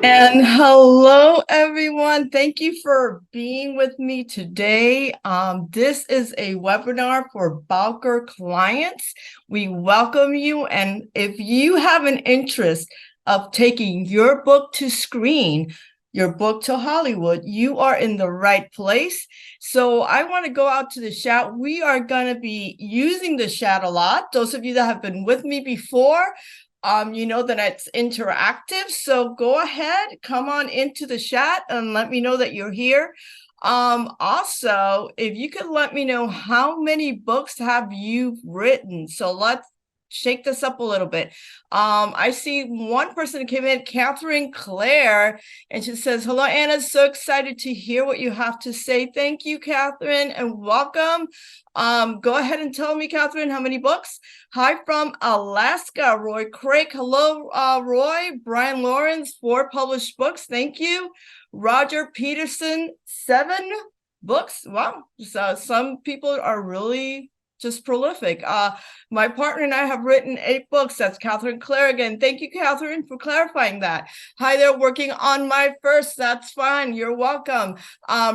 And hello, everyone. Thank you for being with me today. This is a webinar for Bowker clients. We welcome you. And if you have an interest of taking your book to screen, your book to Hollywood, you are in the right place. So I want to go out to the chat. We are going to be using the chat a lot. Those of you that have been with me before, you know that it's interactive. So go ahead, come on into the chat and let me know that you're here. Also, if you could let me know how many books have you written. So let's shake this up a little bit. I see one person came in, Catherine Claire, and she says, hello, Anna, so excited to hear what you have to say. Thank you, Catherine, and welcome. Go ahead and tell me, Catherine, how many books? Hi from Alaska, Roy Craig. Hello, Roy. Brian Lawrence, 4 published books. Thank you. Roger Peterson, 7 books. Wow. So some people are really just prolific. My partner and I have written 8 books. That's Catherine Clare again. Thank you, Catherine, for clarifying that. Hi there, working on my first. That's fine. You're welcome.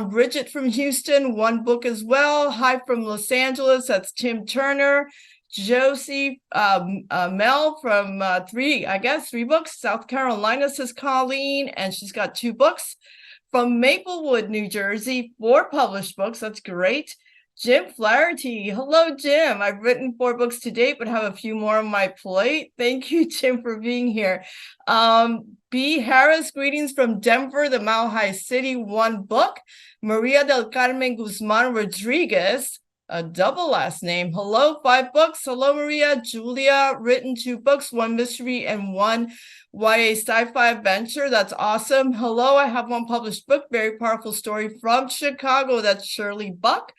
Bridget from Houston, 1 book as well. Hi from Los Angeles. That's Tim Turner. Josie Mel from 3 books. South Carolina, says Colleen, and she's got 2 books. From Maplewood, New Jersey, 4 published books. That's great. Jim Flaherty. Hello, Jim. I've written 4 books to date, but have a few more on my plate. Thank you, Jim, for being here. B. Harris, greetings from Denver, the Mile High City, 1 book. Maria del Carmen Guzman Rodriguez, a double last name. Hello, 5 books. Hello, Maria. Julia, written 2 books, 1 mystery and 1 YA sci-fi adventure. That's awesome. Hello, I have 1 published book, very powerful story from Chicago. That's Shirley Buck.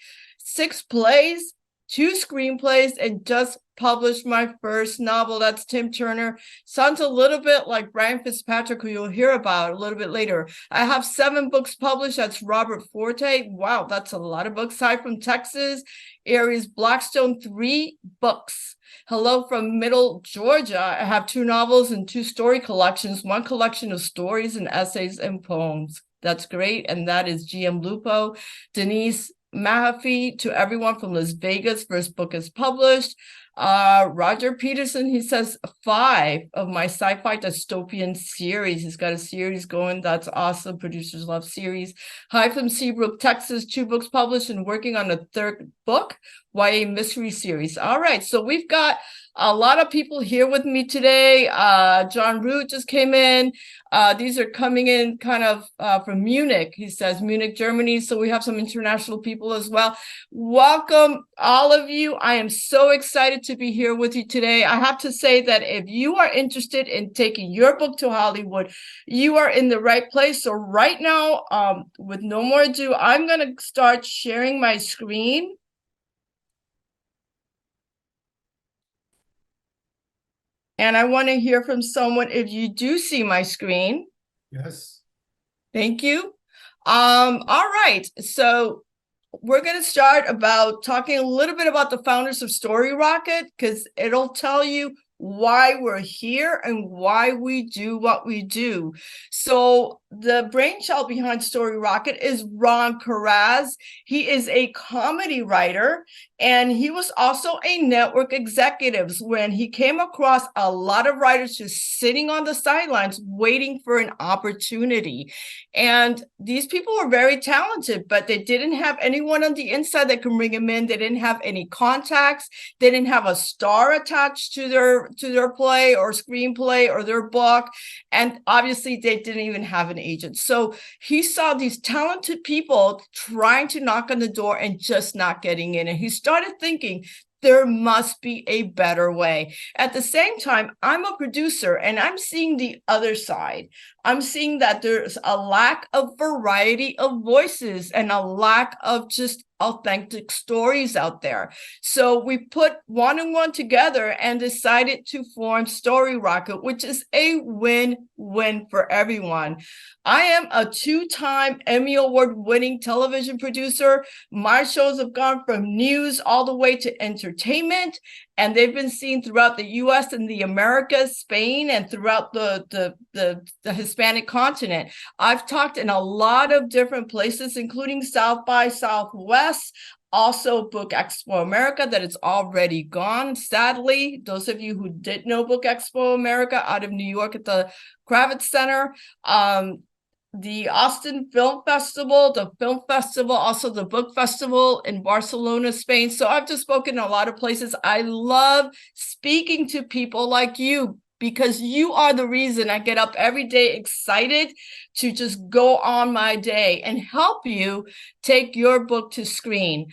6 plays, 2 screenplays, and just published my first novel. That's Tim Turner. Sounds a little bit like Brian Fitzpatrick, who you'll hear about a little bit later. I have 7 books published. That's Robert Forte. Wow, that's a lot of books. Hi from Texas. Aries Blackstone, 3 books. Hello from Middle Georgia. I have 2 novels and 2 story collections, 1 collection of stories and essays and poems. That's great. And that is GM Lupo. Denise Mahaffey, to everyone from Las Vegas, first book is published. Roger Peterson, he says 5 of my sci-fi dystopian series. He's got a series going. That's awesome. Producers love series. Hi from Seabrook, Texas, 2 books published and working on a 3rd book, YA mystery series. All right, so we've got a lot of people here with me today. John Root just came in. These are coming in kind of from Munich. He says Munich, Germany. So we have some international people as well. Welcome, all of you. I am so excited to be here with you today. I have to say that if you are interested in taking your book to Hollywood, you are in the right place. So right now, with no more ado, I'm going to start sharing my screen. And I want to hear from someone if you do see my screen. Yes. Thank you. All right. So we're going to start about talking a little bit about the founders of Storyrocket, because it'll tell you why we're here and why we do what we do. So the brainchild behind Storyrocket is Ron Karaz. He is a comedy writer, and he was also a network executive when he came across a lot of writers just sitting on the sidelines waiting for an opportunity. And these people were very talented, but they didn't have anyone on the inside that can bring them in. They didn't have any contacts. They didn't have a star attached to their play or screenplay or their book. And obviously they didn't even have an agent. So he saw these talented people trying to knock on the door and just not getting in. And he started thinking, there must be a better way. At the same time, I'm a producer and I'm seeing the other side. I'm seeing that there's a lack of variety of voices and a lack of just authentic stories out there. So we put 1 and 1 together and decided to form Storyrocket, which is a win-win for everyone. I am a 2-time Emmy Award-winning television producer. My shows have gone from news all the way to entertainment, and they've been seen throughout the U.S. and the Americas, Spain, and throughout the Hispanic continent. I've talked in a lot of different places, including South by Southwest, also Book Expo America, that it's already gone. Sadly, those of you who did know Book Expo America out of New York at the Kravitz Center, the Austin Film Festival, the film festival, also the book festival in Barcelona, Spain. So I've just spoken in a lot of places. I love speaking to people like you, because you are the reason I get up every day excited to just go on my day and help you take your book to screen.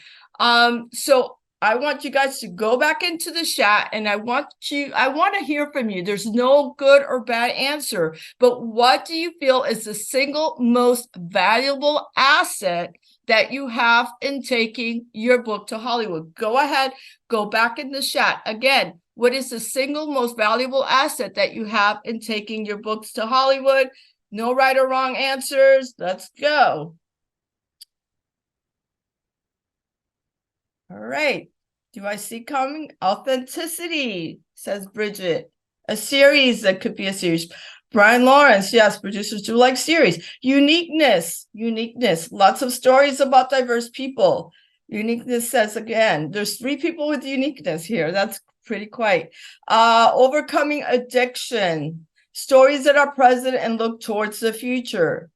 So I want you guys to go back into the chat, and I want to hear from you. There's no good or bad answer, but what do you feel is the single most valuable asset that you have in taking your book to Hollywood? Go ahead, go back in the chat. Again, what is the single most valuable asset that you have in taking your books to Hollywood? No right or wrong answers. Let's go. All right. Do I see coming? Authenticity, says Bridget. A series, that could be a series. Brian Lawrence, yes, producers do like series. Uniqueness. Lots of stories about diverse people. Uniqueness says, again, there's 3 people with uniqueness here. That's pretty quite. Overcoming addiction. Stories that are present and look towards the future.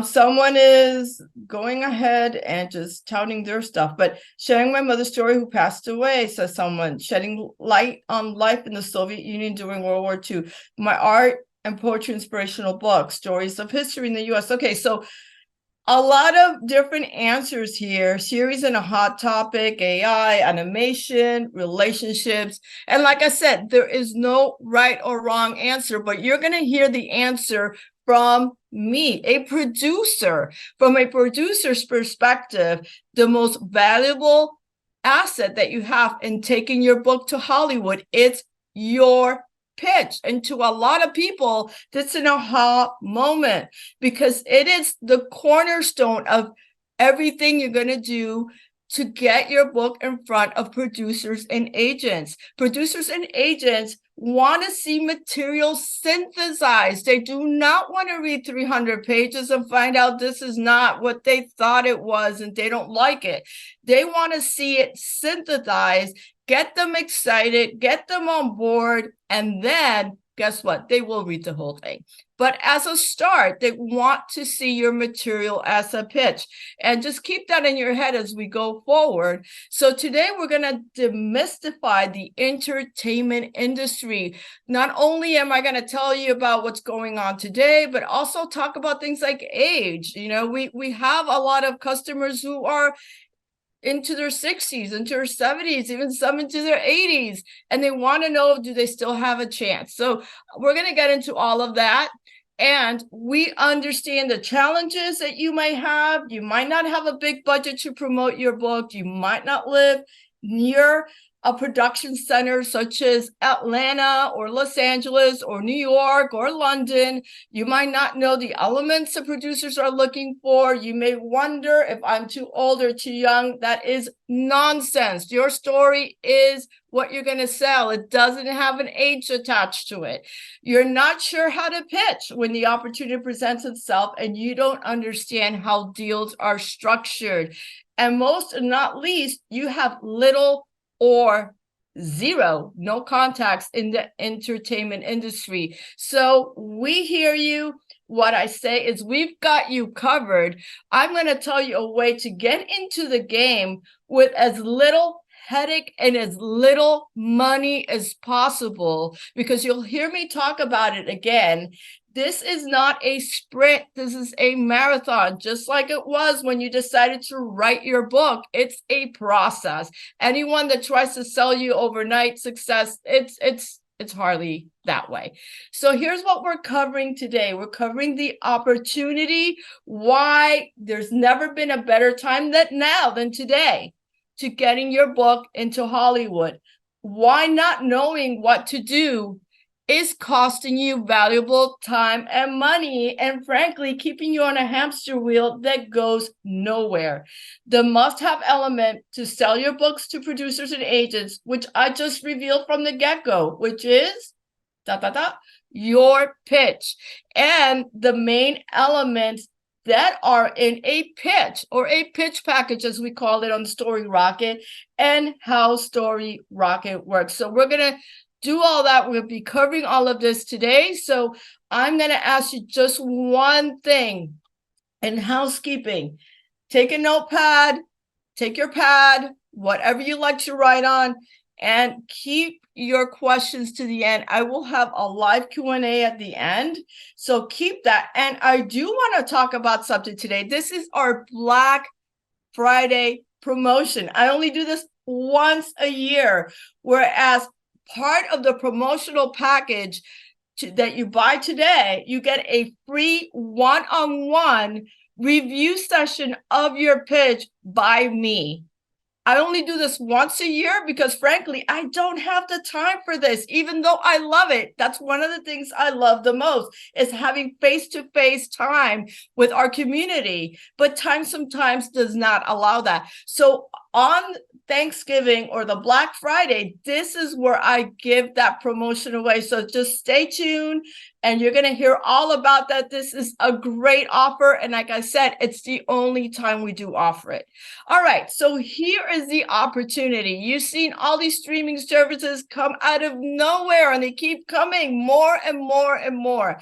Someone is going ahead and just touting their stuff, but sharing my mother's story who passed away, says someone. Shedding light on life in the Soviet Union during World War II. My art and poetry inspirational book, stories of history in the US. Okay, so a lot of different answers here. Series and a hot topic, AI, animation, relationships. And like I said, there is no right or wrong answer, but you're going to hear the answer from me, a producer. From a producer's perspective, the most valuable asset that you have in taking your book to Hollywood, it's your pitch. And to a lot of people, that's an aha moment, because it is the cornerstone of everything you're going to do to get your book in front of producers and agents. Producers and agents want to see material synthesized. They do not want to read 300 pages and find out this is not what they thought it was and they don't like it. They want to see it synthesized, get them excited, get them on board, and then guess what? They will read the whole thing. But as a start, they want to see your material as a pitch. And just keep that in your head as we go forward. So today we're going to demystify the entertainment industry. Not only am I going to tell you about what's going on today, but also talk about things like age. You know, we have a lot of customers who are into their 60s, into their 70s, even some into their 80s, and they want to know, do they still have a chance? So we're going to get into all of that. And we understand the challenges that you may have. You might not have a big budget to promote your book. You might not live near a production center such as Atlanta or Los Angeles or New York or London. You might not know the elements the producers are looking for. You may wonder if I'm too old or too young. That is nonsense. Your story is what you're going to sell. It doesn't have an age attached to it. You're not sure how to pitch when the opportunity presents itself and you don't understand how deals are structured. And most and not least, you have little or zero, no contacts in the entertainment industry. So we hear you. What I say is we've got you covered. I'm going to tell you a way to get into the game with as little headache and as little money as possible, because you'll hear me talk about it again. This is not a sprint. This is a marathon, just like it was when you decided to write your book. It's a process. Anyone that tries to sell you overnight success, it's hardly that way. So here's what we're covering today. We're covering the opportunity, why there's never been a better time than today to getting your book into Hollywood. Why not knowing what to do is costing you valuable time and money, and frankly, keeping you on a hamster wheel that goes nowhere. The must-have element to sell your books to producers and agents, which I just revealed from the get-go, which is your pitch and the main elements that are in a pitch or a pitch package, as we call it on Storyrocket, and how Storyrocket works. So we're going to do all that. We'll be covering all of this today. So I'm going to ask you just one thing in housekeeping. Take a notepad, take your pad, whatever you like to write on, and keep your questions to the end. I will have a live Q&A at the end, so keep that. And I do want to talk about something today. This is our Black Friday promotion. I only do this once a year, whereas part of the promotional package that you buy today, you get a free one-on-one review session of your pitch by me. I only do this once a year because, frankly, I don't have the time for this, even though I love it. That's one of the things I love the most, is having face-to-face time with our community. But time sometimes does not allow that. So on Thanksgiving or the Black Friday, this is where I give that promotion away. So just stay tuned and you're going to hear all about that. This is a great offer. And like I said, it's the only time we do offer it. All right. So here is the opportunity. You've seen all these streaming services come out of nowhere and they keep coming more and more and more.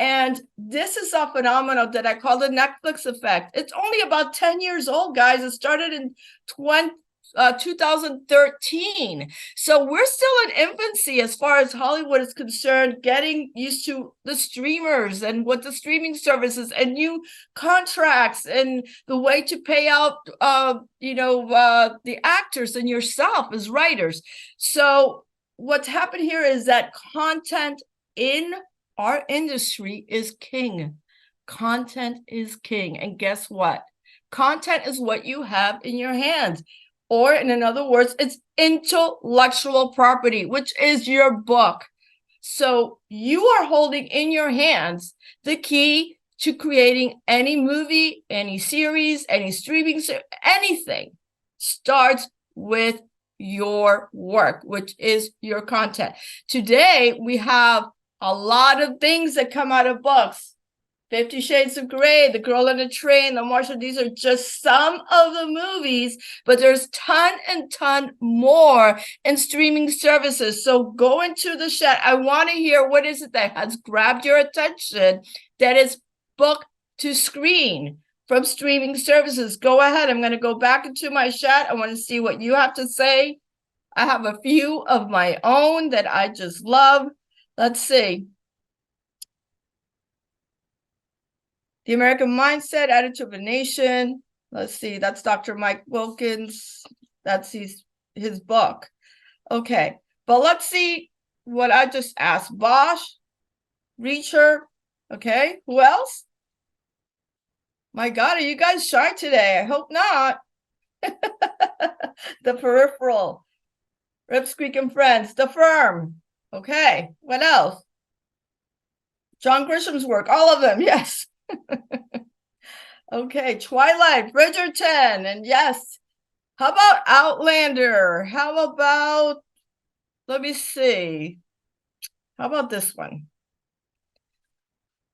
And this is a phenomenon that I call the Netflix effect. It's only about 10 years old, guys. It started in 2013. So we're still in infancy as far as Hollywood is concerned, getting used to the streamers and what the streaming services and new contracts and the way to pay out, the actors and yourself as writers. So what's happened here is that content in our industry is king. Content is king. And guess what? Content is what you have in your hands. Or in other words, it's intellectual property, which is your book. So you are holding in your hands the key to creating any movie, any series, any streaming, anything starts with your work, which is your content. Today, we have a lot of things that come out of books. 50 Shades of Grey, The Girl on the Train, The Martial. These are just some of the movies, but there's ton and ton more in streaming services. So go into the chat. I want to hear what is it that has grabbed your attention that is book to screen from streaming services. Go ahead. I'm going to go back into my chat. I want to see what you have to say. I have a few of my own that I just love. Let's see. The American Mindset, Attitude of a Nation. Let's see. That's Dr. Mike Wilkins. That's his book. Okay. But let's see what I just asked. Bosch, Reacher. Okay. Who else? My God, are you guys shy today? I hope not. The Peripheral. Rips, Creek and Friends. The Firm. Okay. What else? John Grisham's work. All of them. Yes. Okay. Twilight. Bridgerton. And yes. How about Outlander? How about, let me see. How about this one?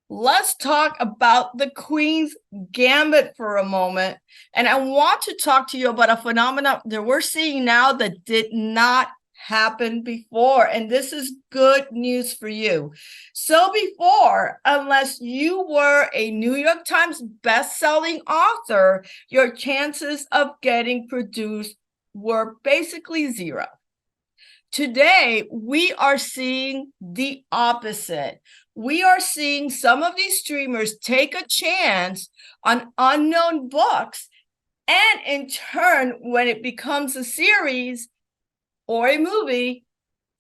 Let's talk about the Queen's Gambit for a moment. And I want to talk to you about a phenomenon that we're seeing now that did not happen before. And this is good news for you. So before, unless you were a New York Times best-selling author, your chances of getting produced were basically zero. Today, we are seeing the opposite. We are seeing some of these streamers take a chance on unknown books, and in turn, when it becomes a series or a movie,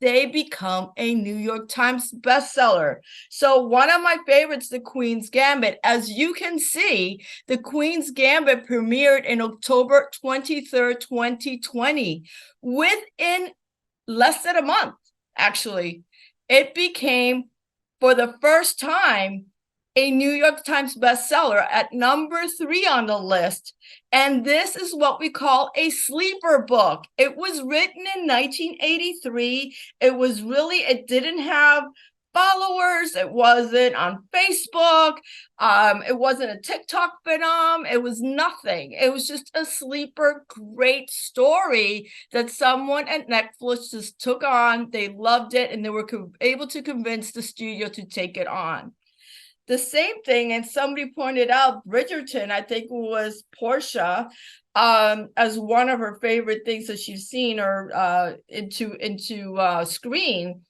they become a New York Times bestseller. So one of my favorites, The Queen's Gambit. As you can see, The Queen's Gambit premiered in October 23rd, 2020. Within less than a month, actually, it became, for the first time, a New York Times bestseller at #3 on the list. And this is what we call a sleeper book. It was written in 1983. It didn't have followers. It wasn't on Facebook. It wasn't a TikTok phenom. It was nothing. It was just a sleeper, great story that someone at Netflix just took on. They loved it, and they were able to convince the studio to take it on. The same thing, and somebody pointed out Bridgerton, I think it was Portia, as one of her favorite things that she's seen or into screen.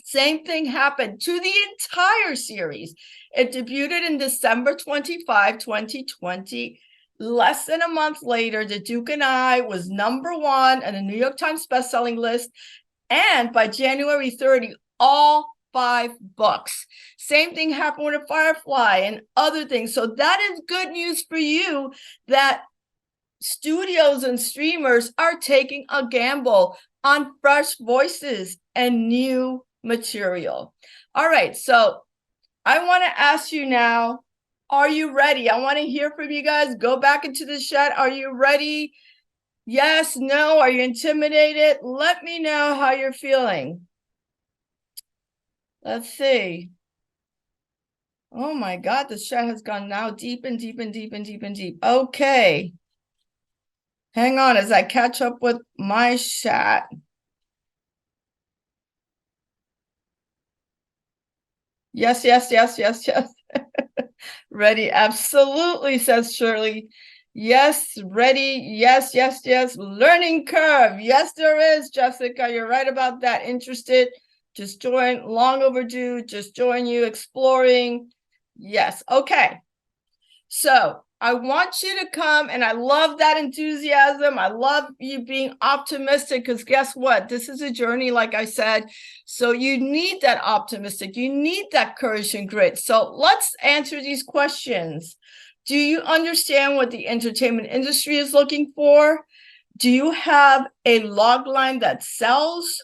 Same thing happened to the entire series. It debuted in December 25, 2020. Less than a month later, The Duke and I was #1 on the New York Times bestselling list. And by January 30, all 5 books. Same thing happened with Firefly and other things. So that is good news for you that studios and streamers are taking a gamble on fresh voices and new material. All right, so I want to ask you now, are you ready? I want to hear from you guys. Go back into the chat. Are you ready? Yes, no, are you intimidated? Let me know how you're feeling. Let's see. Oh my God, the chat has gone now deep and deep and deep and deep and deep. Okay. Hang on as I catch up with my chat. Yes, yes, yes, yes, yes. Ready, absolutely, says Shirley. Yes, ready, yes, yes, yes. Learning curve. Yes, there is, Jessica. You're right about that. Interested, just join. Long overdue, just join you. Exploring. Yes, okay. So I want you to come, and I love that enthusiasm. I love you being optimistic, because guess what? This is a journey, like I said. So you need that optimistic. You need that courage and grit. So let's answer these questions. Do you understand what the entertainment industry is looking for? Do you have a log line that sells?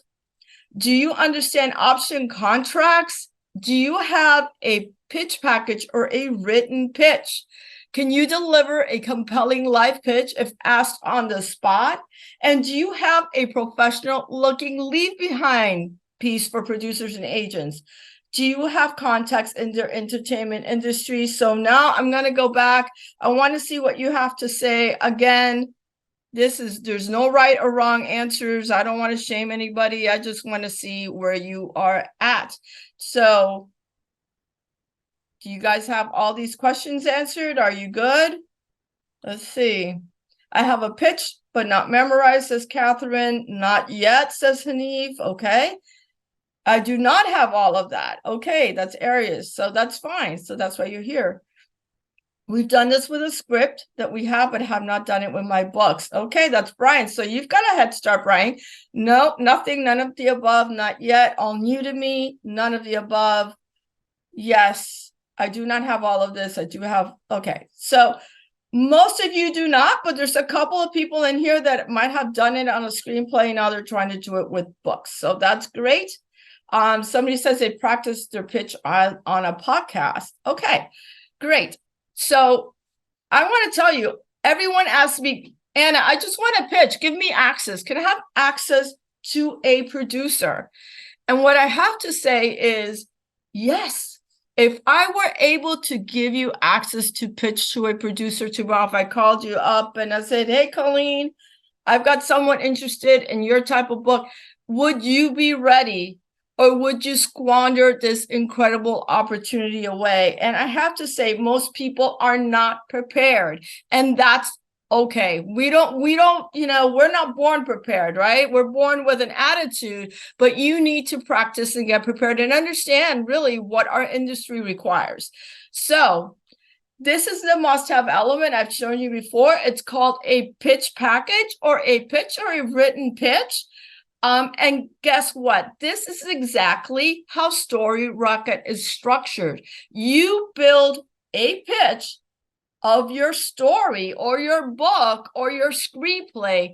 Do you understand option contracts? Do you have a pitch package or a written pitch? Can you deliver a compelling live pitch if asked on the spot? And do you have a professional looking leave behind piece for producers and agents? Do you have contacts in their entertainment industry? So now I'm going to go back. I want to see what you have to say. Again, there's no right or wrong answers. I don't want to shame anybody. I just want to see where you are at. So do you guys have all these questions answered? Are you good? Let's see. I have a pitch, but not memorized, says Catherine. Not yet, says Hanif. Okay. I do not have all of that. Okay, that's Aries. So that's fine. So that's why you're here. We've done this with a script that we have, but have not done it with my books. Okay, that's Brian. So you've got a head start, Brian. No, nothing, none of the above, not yet. All new to me, none of the above. Yes, I do not have all of this. I do have, okay. So most of you do not, but there's a couple of people in here that might have done it on a screenplay. Now they're trying to do it with books. So that's great. Somebody says they practiced their pitch on a podcast. Okay, great. So I want to tell you, everyone asks me, Anna, I just want to pitch. Give me access. Can I have access to a producer? And what I have to say is, yes. If I were able to give you access to pitch to a producer tomorrow, if I called you up and I said, hey, Colleen, I've got someone interested in your type of book, would you be ready? Or would you squander this incredible opportunity away? And I have to say, most people are not prepared. And that's okay. We don't, we're not born prepared, right? We're born with an attitude, but you need to practice and get prepared and understand really what our industry requires. So this is the must-have element I've shown you before. It's called a pitch package or a pitch or a written pitch. And guess what? This is exactly how Storyrocket is structured. You build a pitch of your story or your book or your screenplay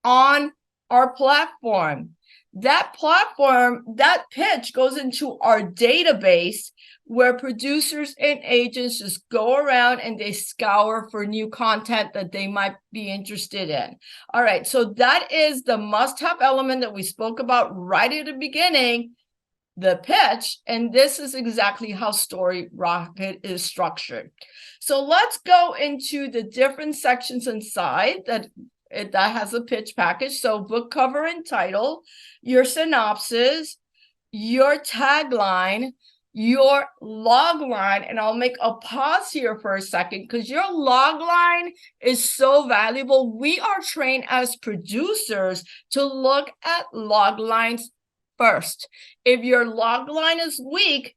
on our platform. That platform, that pitch goes into our database where producers and agents just go around and they scour for new content that they might be interested in. All right, so that is the must-have element that we spoke about right at the beginning, the pitch, and this is exactly how Storyrocket is structured. So let's go into the different sections inside that has a pitch package. So book cover and title, your synopsis, your tagline, your log line, and I'll make a pause here for a second because your log line is so valuable. We are trained as producers to look at log lines first. If your log line is weak,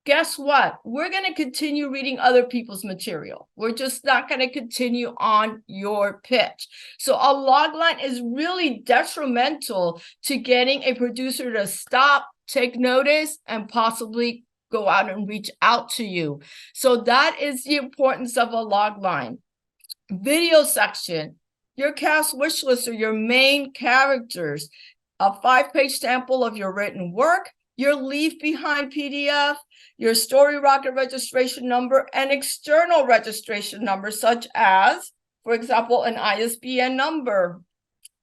guess what? We're going to continue reading other people's material. We're just not going to continue on your pitch. So a log line is really detrimental to getting a producer to stop, take notice, and possibly go out and reach out to you. So that is the importance of a log line. Video section, your cast wish list or your main characters, a 5-page sample of your written work, your leave behind PDF, your Storyrocket registration number, and external registration number, such as, for example, an ISBN number,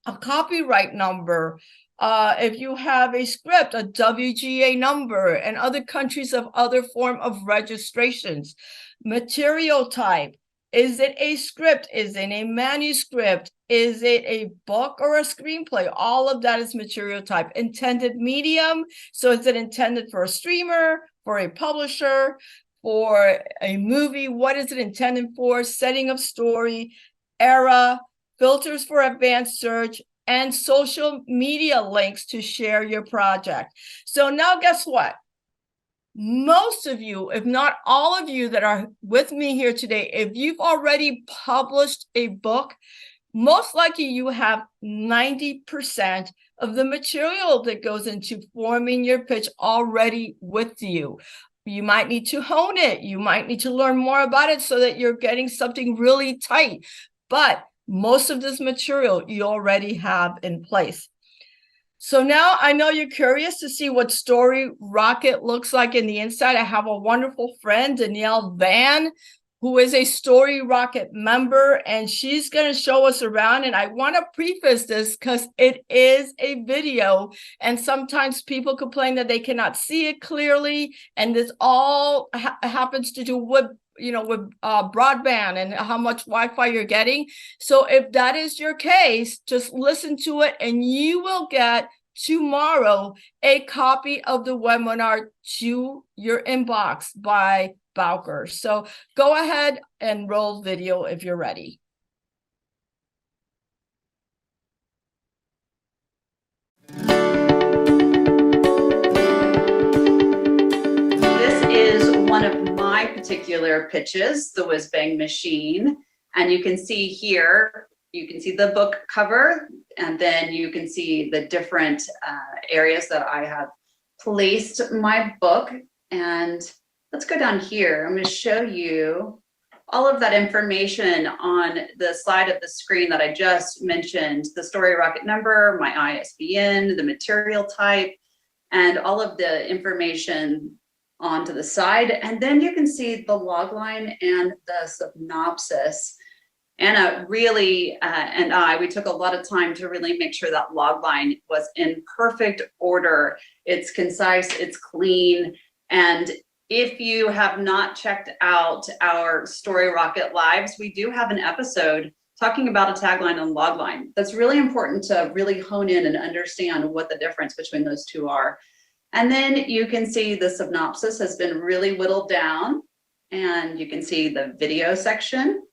a copyright number, if you have a script, a WGA number, and other countries of other form of registrations. Material type. Is it a script? Is it a manuscript? Is it a book or a screenplay? All of that is material type. Intended medium. So is it intended for a streamer, for a publisher, for a movie? What is it intended for? Setting of story, era, filters for advanced search, and social media links to share your project. So now guess what? Most of you, if not all of you that are with me here today, if you've already published a book, most likely you have 90% of the material that goes into forming your pitch already with you. You might need to hone it. You might need to learn more about it so that you're getting something really tight. But most of this material you already have in place. So now I know you're curious to see what Storyrocket looks like in the inside. I have a wonderful friend, Danielle Van, who is a Storyrocket member, and she's going to show us around. And I want to preface this because it is a video, and sometimes people complain that they cannot see it clearly, and this all happens to do with broadband and how much Wi-Fi you're getting. So if that is your case, just listen to it and you will get tomorrow a copy of the webinar to your inbox by Bowker. So go ahead and roll video if you're ready. One of my particular pitches, the Whiz Bang Machine, and you can see here, you can see the book cover, and then you can see the different areas that I have placed my book. And let's go down here. I'm going to show you all of that information on the side of the screen that I just mentioned, the Storyrocket number, my ISBN, the material type, and all of the information onto the side. And then you can see the logline and the synopsis. Anna really we took a lot of time to really make sure that logline was in perfect order. It's concise, it's clean. And if you have not checked out our Storyrocket Lives, we do have an episode talking about a tagline and logline. That's really important to really hone in and understand what the difference between those two are. And then you can see the synopsis has been really whittled down, and you can see the video section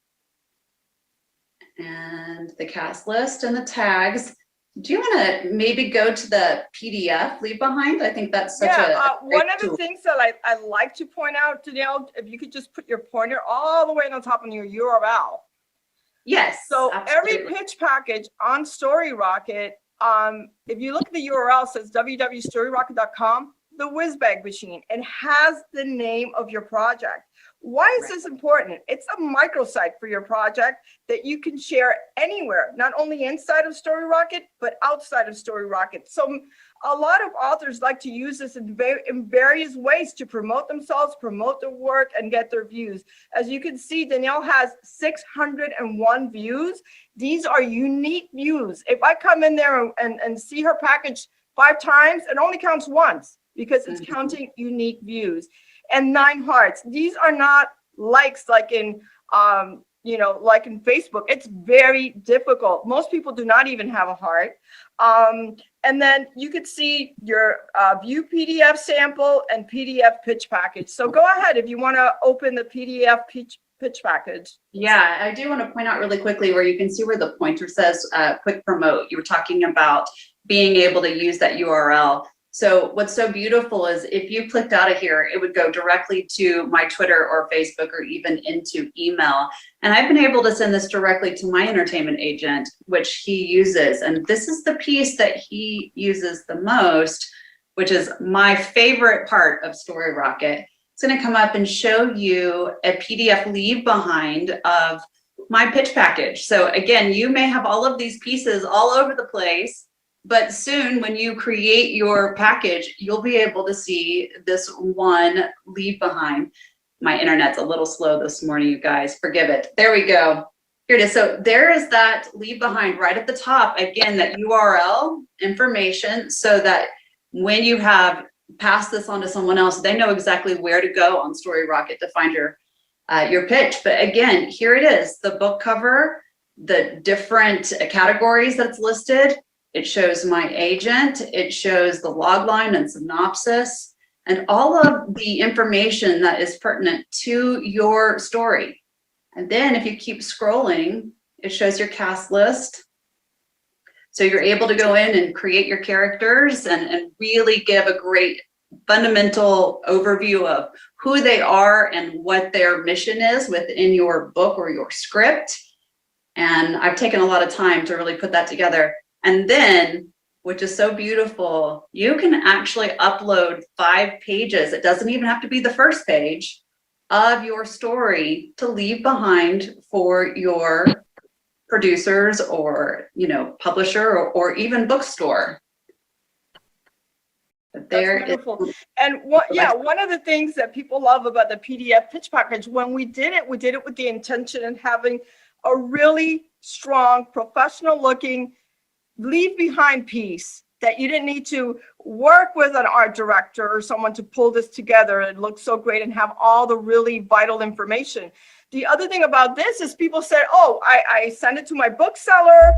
and the cast list and the tags. Do you want to maybe go to the PDF leave behind? I think that's such one of the things that I like to point out, Danielle, if you could just put your pointer all the way on top of your URL. Yes. So absolutely. every pitch package on Storyrocket, if you look at the URL, it says www.storyrocket.com. the whiz bag machine. It has the name of your project. Why is this important? It's a microsite for your project that you can share anywhere, not only inside of Storyrocket, but outside of Storyrocket. So a lot of authors like to use this in various ways to promote themselves, promote their work, and get their views. As you can see, Danielle has 601 views. These are unique views. If I come in there and see her package 5 times, it only counts once because it's counting unique views. And 9 hearts. These are not likes like in like in Facebook. It's very difficult. Most people do not even have a heart. And then you could see your view PDF sample and PDF pitch package. So go ahead if you want to open the PDF pitch package. Yeah, I do want to point out really quickly where you can see where the pointer says quick promote. You were talking about being able to use that URL. So what's so beautiful is if you clicked out of here, it would go directly to my Twitter or Facebook or even into email. And I've been able to send this directly to my entertainment agent, which he uses. And this is the piece that he uses the most, which is my favorite part of Storyrocket. It's going to come up and show you a PDF leave behind of my pitch package. So again, you may have all of these pieces all over the place. But soon when you create your package, you'll be able to see this one leave behind. My internet's a little slow this morning, you guys, forgive it. There we go. Here it is. So there is that leave behind right at the top. Again, that URL information so that when you have passed this on to someone else, they know exactly where to go on Storyrocket to find your pitch. But again, here it is, the book cover, the different categories that's listed. It shows my agent, it shows the log line and synopsis, and all of the information that is pertinent to your story. And then if you keep scrolling, it shows your cast list. So you're able to go in and create your characters and really give a great fundamental overview of who they are and what their mission is within your book or your script. And I've taken a lot of time to really put that together. And then, which is so beautiful, you can actually upload 5 pages. It doesn't even have to be the first page of your story to leave behind for your producers or, publisher or even bookstore. But there is. And one of the things that people love about the PDF pitch package, when we did it with the intention of having a really strong, professional looking leave behind piece that you didn't need to work with an art director or someone to pull this together. It looks so great and have all the really vital information. The other thing about this is people said, oh, I send it to my bookseller.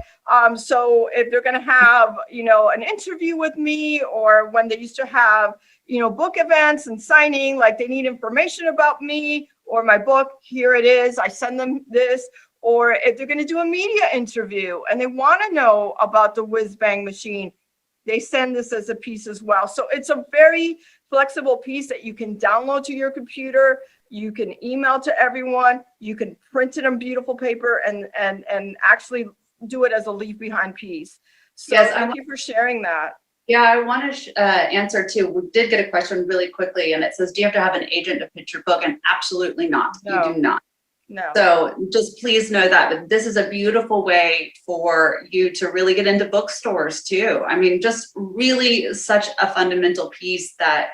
So if they're going to have, an interview with me, or when they used to have, book events and signing, like they need information about me or my book, here it is. I send them this. Or if they're going to do a media interview and they want to know about the whiz bang machine, they send this as a piece as well. So it's a very flexible piece that you can download to your computer. You can email to everyone. You can print it on beautiful paper and actually do it as a leave behind piece. So yes, thank you for sharing that. Yeah, I want to answer too. We did get a question really quickly, and it says, do you have to have an agent to pitch your book? And absolutely not. No. You do not. No. So just please know that this is a beautiful way for you to really get into bookstores too. I mean, just really such a fundamental piece that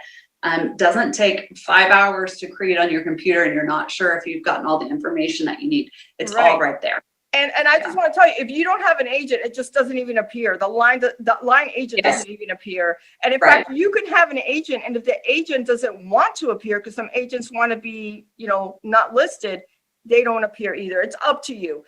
doesn't take 5 hours to create on your computer and you're not sure if you've gotten all the information that you need. It's all right there. And I just want to tell you, if you don't have an agent, it just doesn't even appear. The line agent doesn't even appear. And in fact, you can have an agent, and if the agent doesn't want to appear, because some agents want to be, not listed, they don't appear either. It's up to you.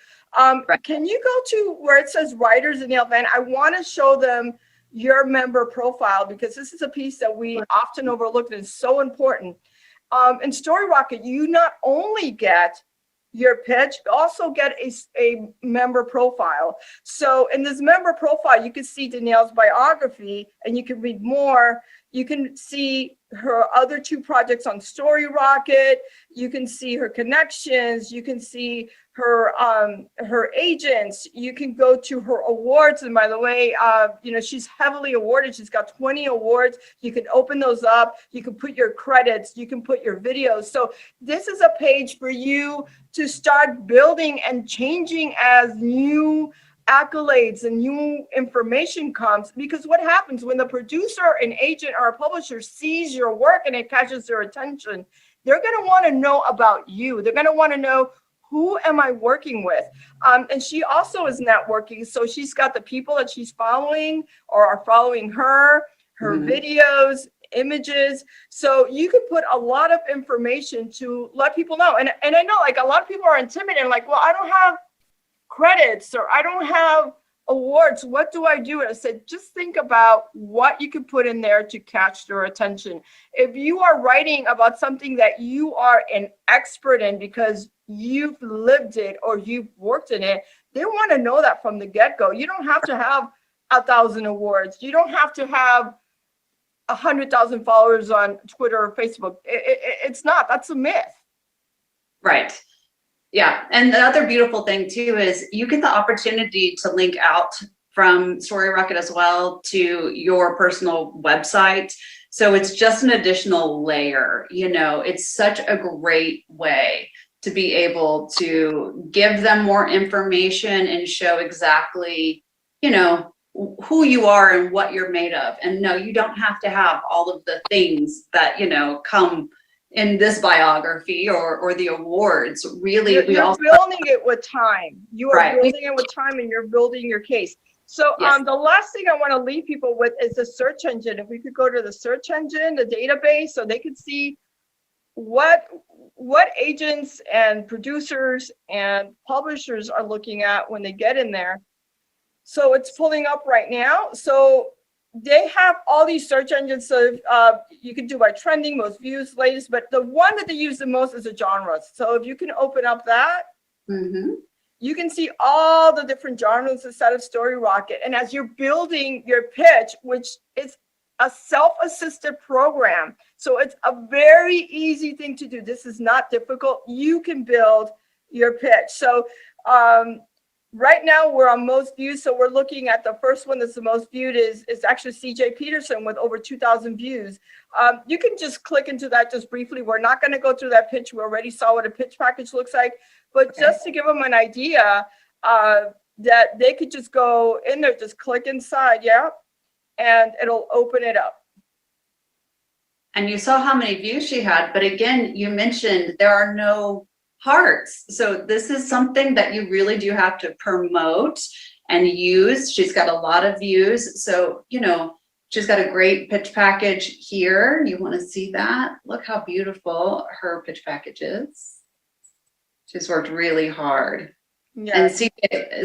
Can you go to where it says writers in the event? I want to show them your member profile, because this is a piece that we often overlook and is so important. In Storyrocket, you not only get your pitch, you also get a member profile. So in this member profile, you can see Danielle's biography and you can read more. You can see her other 2 projects on Storyrocket. You can see her connections. You can see her agents. You can go to her awards. And by the way, she's heavily awarded. She's got 20 awards. You can open those up. You can put your credits. You can put your videos. So this is a page for you to start building and changing as new accolades and new information comes. Because what happens when the producer, an agent, or a publisher sees your work and it catches their attention, they're going to want to know about you. They're going to want to know, who am I working with? And she also is networking. So she's got the people that she's following or are following her videos, images. So you can put a lot of information to let people know. And I know, like, a lot of people are intimidated and like, well, I don't have credits or I don't have awards. What do I do? And I said, just think about what you can put in there to catch their attention. If you are writing about something that you are an expert in because you've lived it or you've worked in it, they want to know that from the get-go. You don't have to have 1,000 awards. You don't have to have 100,000 followers on Twitter or Facebook. It's not. That's a myth. Right. Yeah. And the other beautiful thing too is you get the opportunity to link out from Storyrocket as well to your personal website. So it's just an additional layer. It's such a great way to be able to give them more information and show exactly, who you are and what you're made of. And no, you don't have to have all of the things that, come in this biography or the awards. Really, you're building it with time. You are building it with time, and you're building your case. So yes. The last thing I want to leave people with is the search engine. If we could go to the search engine, the database, so they could see what agents and producers and publishers are looking at when they get in there. So it's pulling up right now. So they have all these search engines. So you can do by trending, most views, latest, but the one that they use the most is the genres. So if you can open up that, you can see all the different genres inside of Storyrocket. And as you're building your pitch, which is a self-assisted program, so it's a very easy thing to do. This is not difficult. You can build your pitch. So right now we're on most views. So we're looking at the first one that's the most viewed is actually CJ Peterson with over 2,000 views. You can just click into that just briefly. We're not going to go through that pitch. We already saw what a pitch package looks like, but just to give them an idea that they could just go in there, just click inside. Yeah. And it'll open it up. And you saw how many views she had, but again, you mentioned there are no hearts. So this is something that you really do have to promote and use. She's got a lot of views. So, she's got a great pitch package here. You want to see that? Look how beautiful her pitch package is. She's worked really hard. Yes. And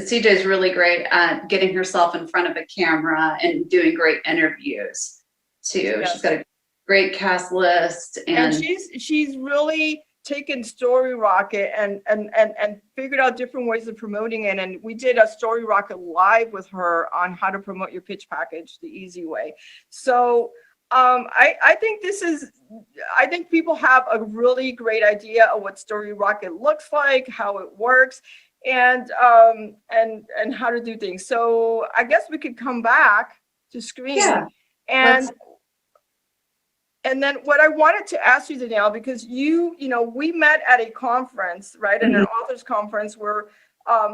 CJ is really great at getting herself in front of a camera and doing great interviews too. Yes. She's got a great cast list, and she's really taken Storyrocket and figured out different ways of promoting it. And we did a Storyrocket live with her on how to promote your pitch package the easy way. So I think people have a really great idea of what Storyrocket looks like, how it works, and how to do things. So I guess we could come back to screen. Yeah. And then what I wanted to ask you, Danielle, because we met at a conference, right? Mm-hmm. An authors conference where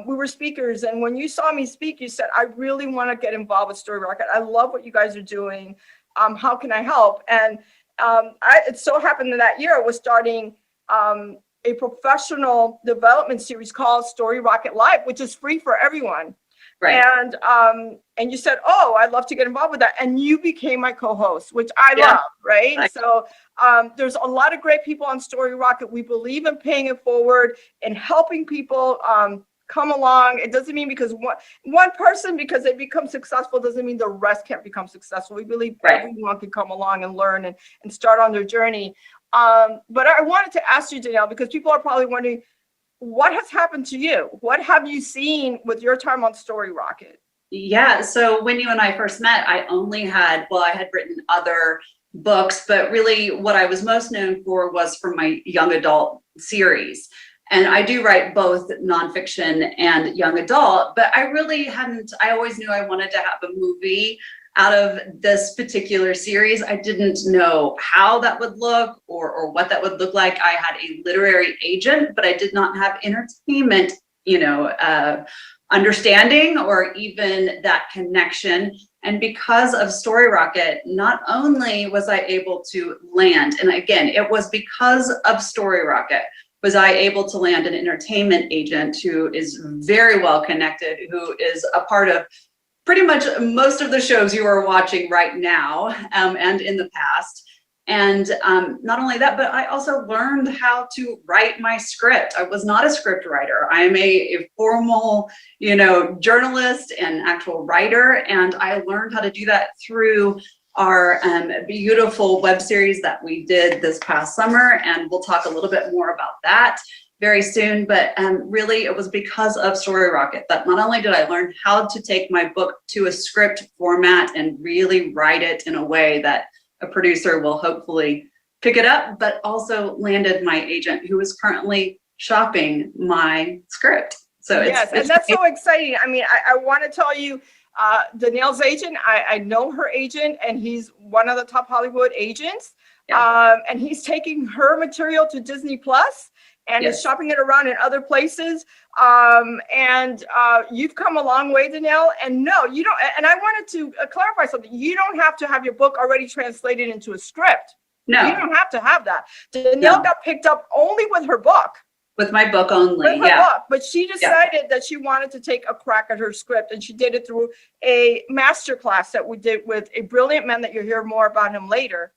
we were speakers. And when you saw me speak, you said, I really want to get involved with Storyrocket. I love what you guys are doing. How can I help? And it so happened that year I was starting a professional development series called Storyrocket Live, which is free for everyone. Right. And you said, oh, I'd love to get involved with that. And you became my co-host, which I love, right? So there's a lot of great people on Storyrocket. We believe in paying it forward and helping people come along. It doesn't mean because one person, because they become successful, doesn't mean the rest can't become successful. We believe everyone can come along and learn and start on their journey. But I wanted to ask you, Danielle, because people are probably wondering, what has happened to you? What have you seen with your time on Storyrocket? Yeah, so when you and I first met, I had written other books, but really what I was most known for was for my young adult series. And I do write both nonfiction and young adult, but I really hadn't, I always knew I wanted to have a movie out of this particular series. I didn't know how that would look or what that would look like. I had a literary agent, but I did not have entertainment, understanding or even that connection. And because of Storyrocket, not only was I able to land, and again, it was because of Storyrocket, was I able to land an entertainment agent who is very well connected, who is a part of pretty much most of the shows you are watching right now, and in the past. And not only that, but I also learned how to write my script. I was not a script writer. I am a formal, journalist and actual writer. And I learned how to do that through our beautiful web series that we did this past summer. And we'll talk a little bit more about that very soon. But really, it was because of Storyrocket that not only did I learn how to take my book to a script format and really write it in a way that a producer will hopefully pick it up, but also landed my agent who is currently shopping my script. So yes, and that's so exciting. I mean, I want to tell you, Danielle's agent, I know her agent, and he's one of the top Hollywood agents. Yeah. And he's taking her material to Disney Plus and is shopping it around in other places. And you've come a long way, Danielle. And no, you don't. And I wanted to clarify something. You don't have to have your book already translated into a script. No, you don't have to have that. Danielle got picked up only with her book. With my book only, with her book, but she decided that she wanted to take a crack at her script, and she did it through a master class that we did with a brilliant man that you'll hear more about him later.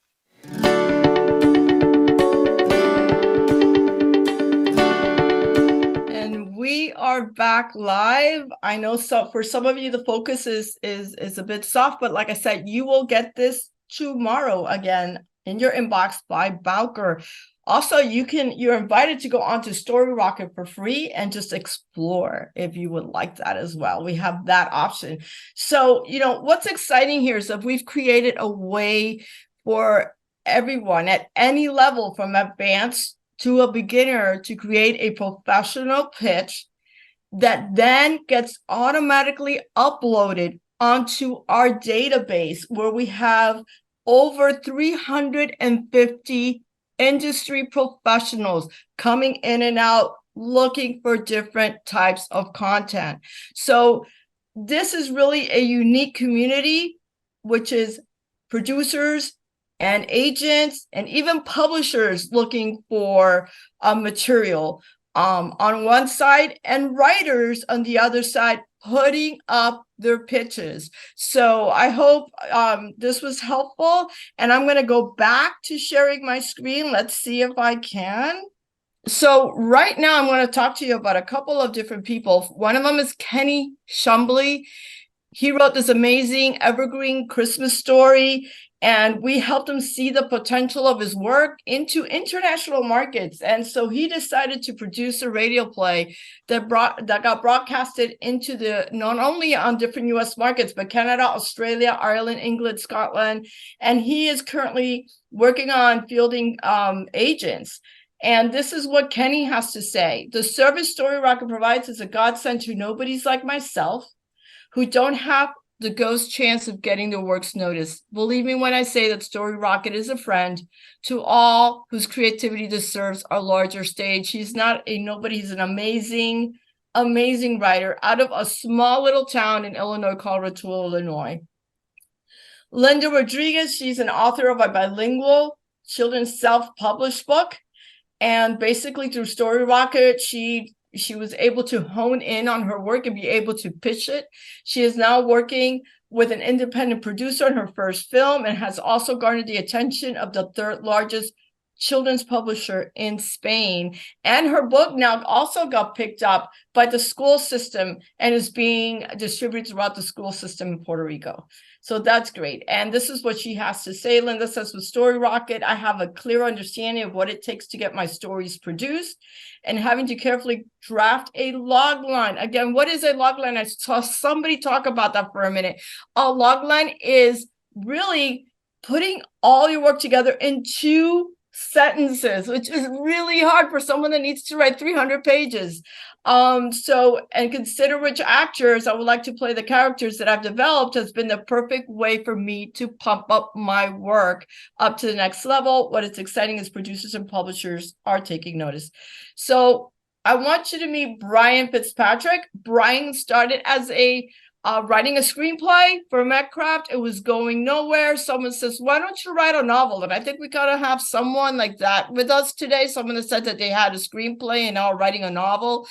We are back live. I know for some of you the focus is a bit soft, but like I said, you will get this tomorrow again in your inbox by Bowker. Also, you're invited to go onto Storyrocket for free and just explore if you would like that as well. We have that option. So, what's exciting here is that we've created a way for everyone at any level, from advanced to a beginner, to create a professional pitch that then gets automatically uploaded onto our database, where we have over 350 industry professionals coming in and out looking for different types of content. So this is really a unique community, which is producers and agents and even publishers looking for material on one side, and writers on the other side putting up their pitches. So I hope this was helpful, and I'm going to go back to sharing my screen. Let's see if I can. So right now I'm going to talk to you about a couple of different people. One of them is Kenny Shumbley. He wrote this amazing evergreen Christmas story, and we helped him see the potential of his work into international markets. And so he decided to produce a radio play that got broadcasted into not only on different US markets, but Canada, Australia, Ireland, England, Scotland. And he is currently working on fielding agents. And this is what Kenny has to say. The service Storyrocket provides is a godsend to nobodies like myself, who don't have the ghost chance of getting their works noticed. Believe me when I say that Storyrocket is a friend to all whose creativity deserves a larger stage. He's not a nobody. He's an amazing, amazing writer out of a small little town in Illinois called Ratul, Illinois. Linda Rodriguez, she's an author of a bilingual children's self-published book. And basically through Storyrocket, she was able to hone in on her work and be able to pitch it. She is now working with an independent producer on her first film, and has also garnered the attention of the third largest children's publisher in Spain. And her book now also got picked up by the school system and is being distributed throughout the school system in Puerto Rico. So that's great. And this is what she has to say. Linda says, with Storyrocket, I have a clear understanding of what it takes to get my stories produced, and having to carefully draft a log line. Again, what is a log line? I saw somebody talk about that for a minute. A log line is really putting all your work together into sentences, which is really hard for someone that needs to write 300 pages. And consider which actors I would like to play the characters that I've developed has been the perfect way for me to pump up my work up to the next level. What is exciting is producers and publishers are taking notice. So I want you to meet Brian Fitzpatrick. Brian started as writing a screenplay for Metcraft. It was going nowhere. Someone says, why don't you write a novel? And I think we gotta have someone like that with us today. Someone that said that they had a screenplay and now writing a novel.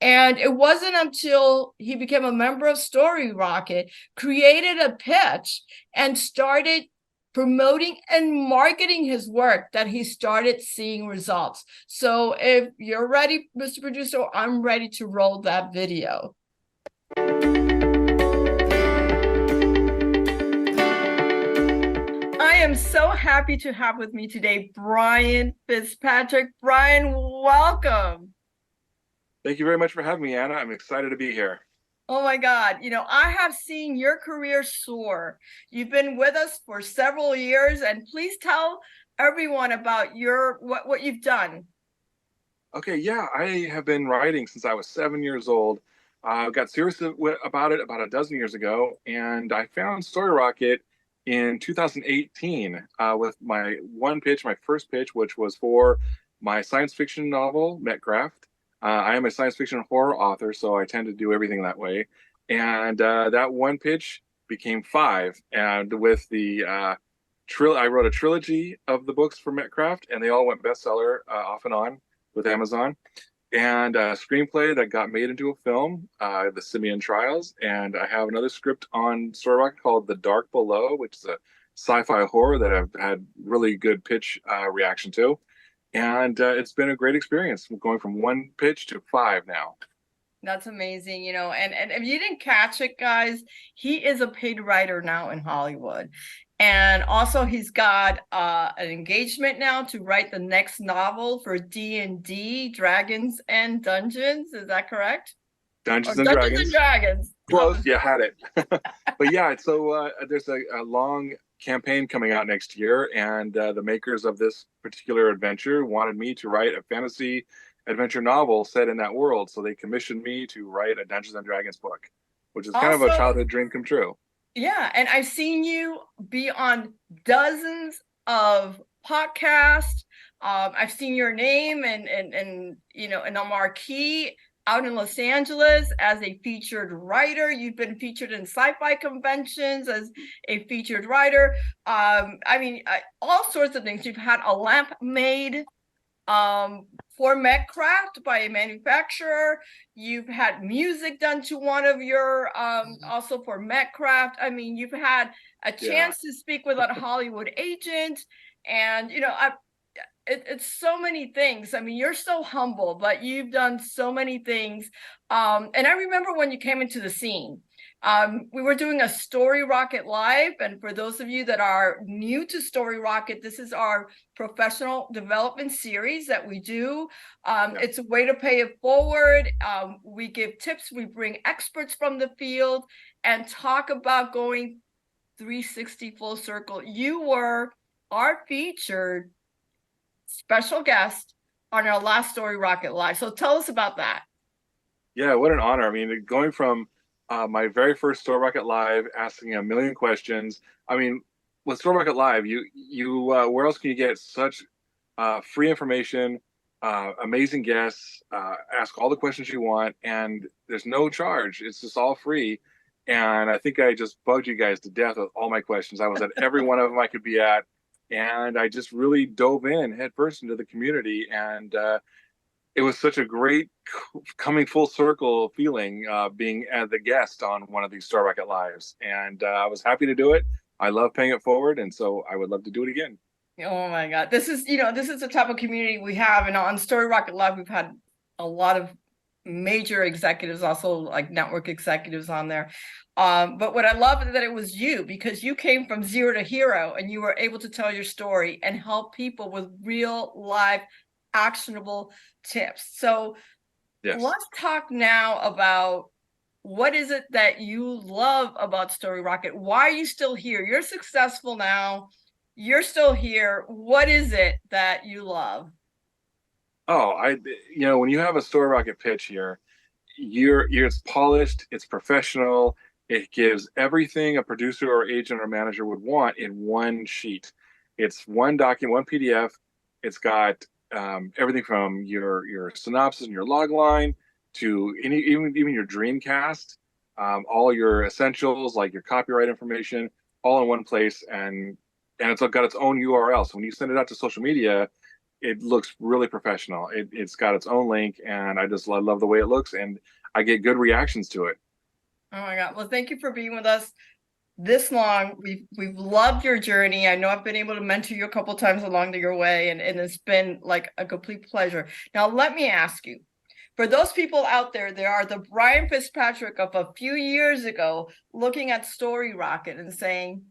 And it wasn't until he became a member of Storyrocket, created a pitch, and started promoting and marketing his work that he started seeing results. So if you're ready, Mr. Producer, I'm ready to roll that video. I am so happy to have with me today Brian Fitzpatrick. Brian, welcome. Thank you very much for having me, Anna. I'm excited to be here. Oh my God, I have seen your career soar. You've been with us for several years, and please tell everyone about what you've done. Okay, yeah, I have been writing since I was 7 years old. I got serious about it about a dozen years ago, and I found Storyrocket in 2018 with my first pitch, which was for my science fiction novel, Metcraft. I am a science fiction horror author, so I tend to do everything that way. And that one pitch became 5. And with the I wrote a trilogy of the books for Metcraft, and they all went bestseller off and on with Amazon. And a screenplay that got made into a film, The Simeon Trials. And I have another script on Storyrocket called The Dark Below, which is a sci-fi horror that I've had really good pitch reaction to. And it's been a great experience going from 1 pitch to 5 now. That's amazing, and if you didn't catch it, guys, he is a paid writer now in Hollywood. And also he's got an engagement now to write the next novel for D&D, Dragons and Dungeons. Is that correct? Dungeons and Dragons. Close, you had it. But yeah, so there's a long campaign coming out next year, and the makers of this particular adventure wanted me to write a fantasy adventure novel set in that world. So they commissioned me to write a Dungeons and Dragons book, which is kind of a childhood dream come true. Yeah, and I've seen you be on dozens of podcasts. I've seen your name and in a marquee out in Los Angeles as a featured writer. You've been featured in sci-fi conventions as a featured writer. All sorts of things. You've had a lamp made for Metcraft by a manufacturer. You've had music done to one of your also for Metcraft. You've had a chance to speak with a Hollywood agent, and it's so many things. You're so humble, but you've done so many things. And I remember when you came into the scene, we were doing a Storyrocket Live. And for those of you that are new to Storyrocket, this is our professional development series that we do. It's a way to pay it forward. We give tips. We bring experts from the field and talk about going 360 full circle. You were our featured special guest on our last Storyrocket Live. So tell us about that. Yeah, what an honor. Going from my very first Storyrocket Live, asking a million questions. With Storyrocket Live, you where else can you get such free information, amazing guests, ask all the questions you want, and there's no charge. It's just all free. And I think I just bugged you guys to death with all my questions. I was at every one of them I could be at. And I just really dove in headfirst into the community, and it was such a great coming full circle feeling being as the guest on one of these Storyrocket Lives. And I was happy to do it. I love paying it forward, and so I would love to do it again. Oh my God, this is the type of community we have, and on Storyrocket Live we've had a lot of major executives, also like network executives on there. But what I love is that it was you, because you came from zero to hero and you were able to tell your story and help people with real life actionable tips. So let's talk now about what is it that you love about Storyrocket? Why are you still here? You're successful now. you're still here. What is it that you love? Oh, when you have a Storyrocket pitch here, it's polished, it's professional, it gives everything a producer or agent or manager would want in one sheet. It's one document, one PDF. It's got everything from your synopsis and your log line to even your dream cast, all your essentials like your copyright information, all in one place, and it's got its own URL. So when you send it out to social media, it looks really professional. It's got its own link, and I love the way it looks, and I get good reactions to it. Oh my God. Well, thank you for being with us this long. We've loved your journey. I know I've been able to mentor you a couple times along your way, and it's been like a complete pleasure. Now, let me ask you, for those people out there, there are the Brian Fitzpatrick of a few years ago looking at Storyrocket and saying,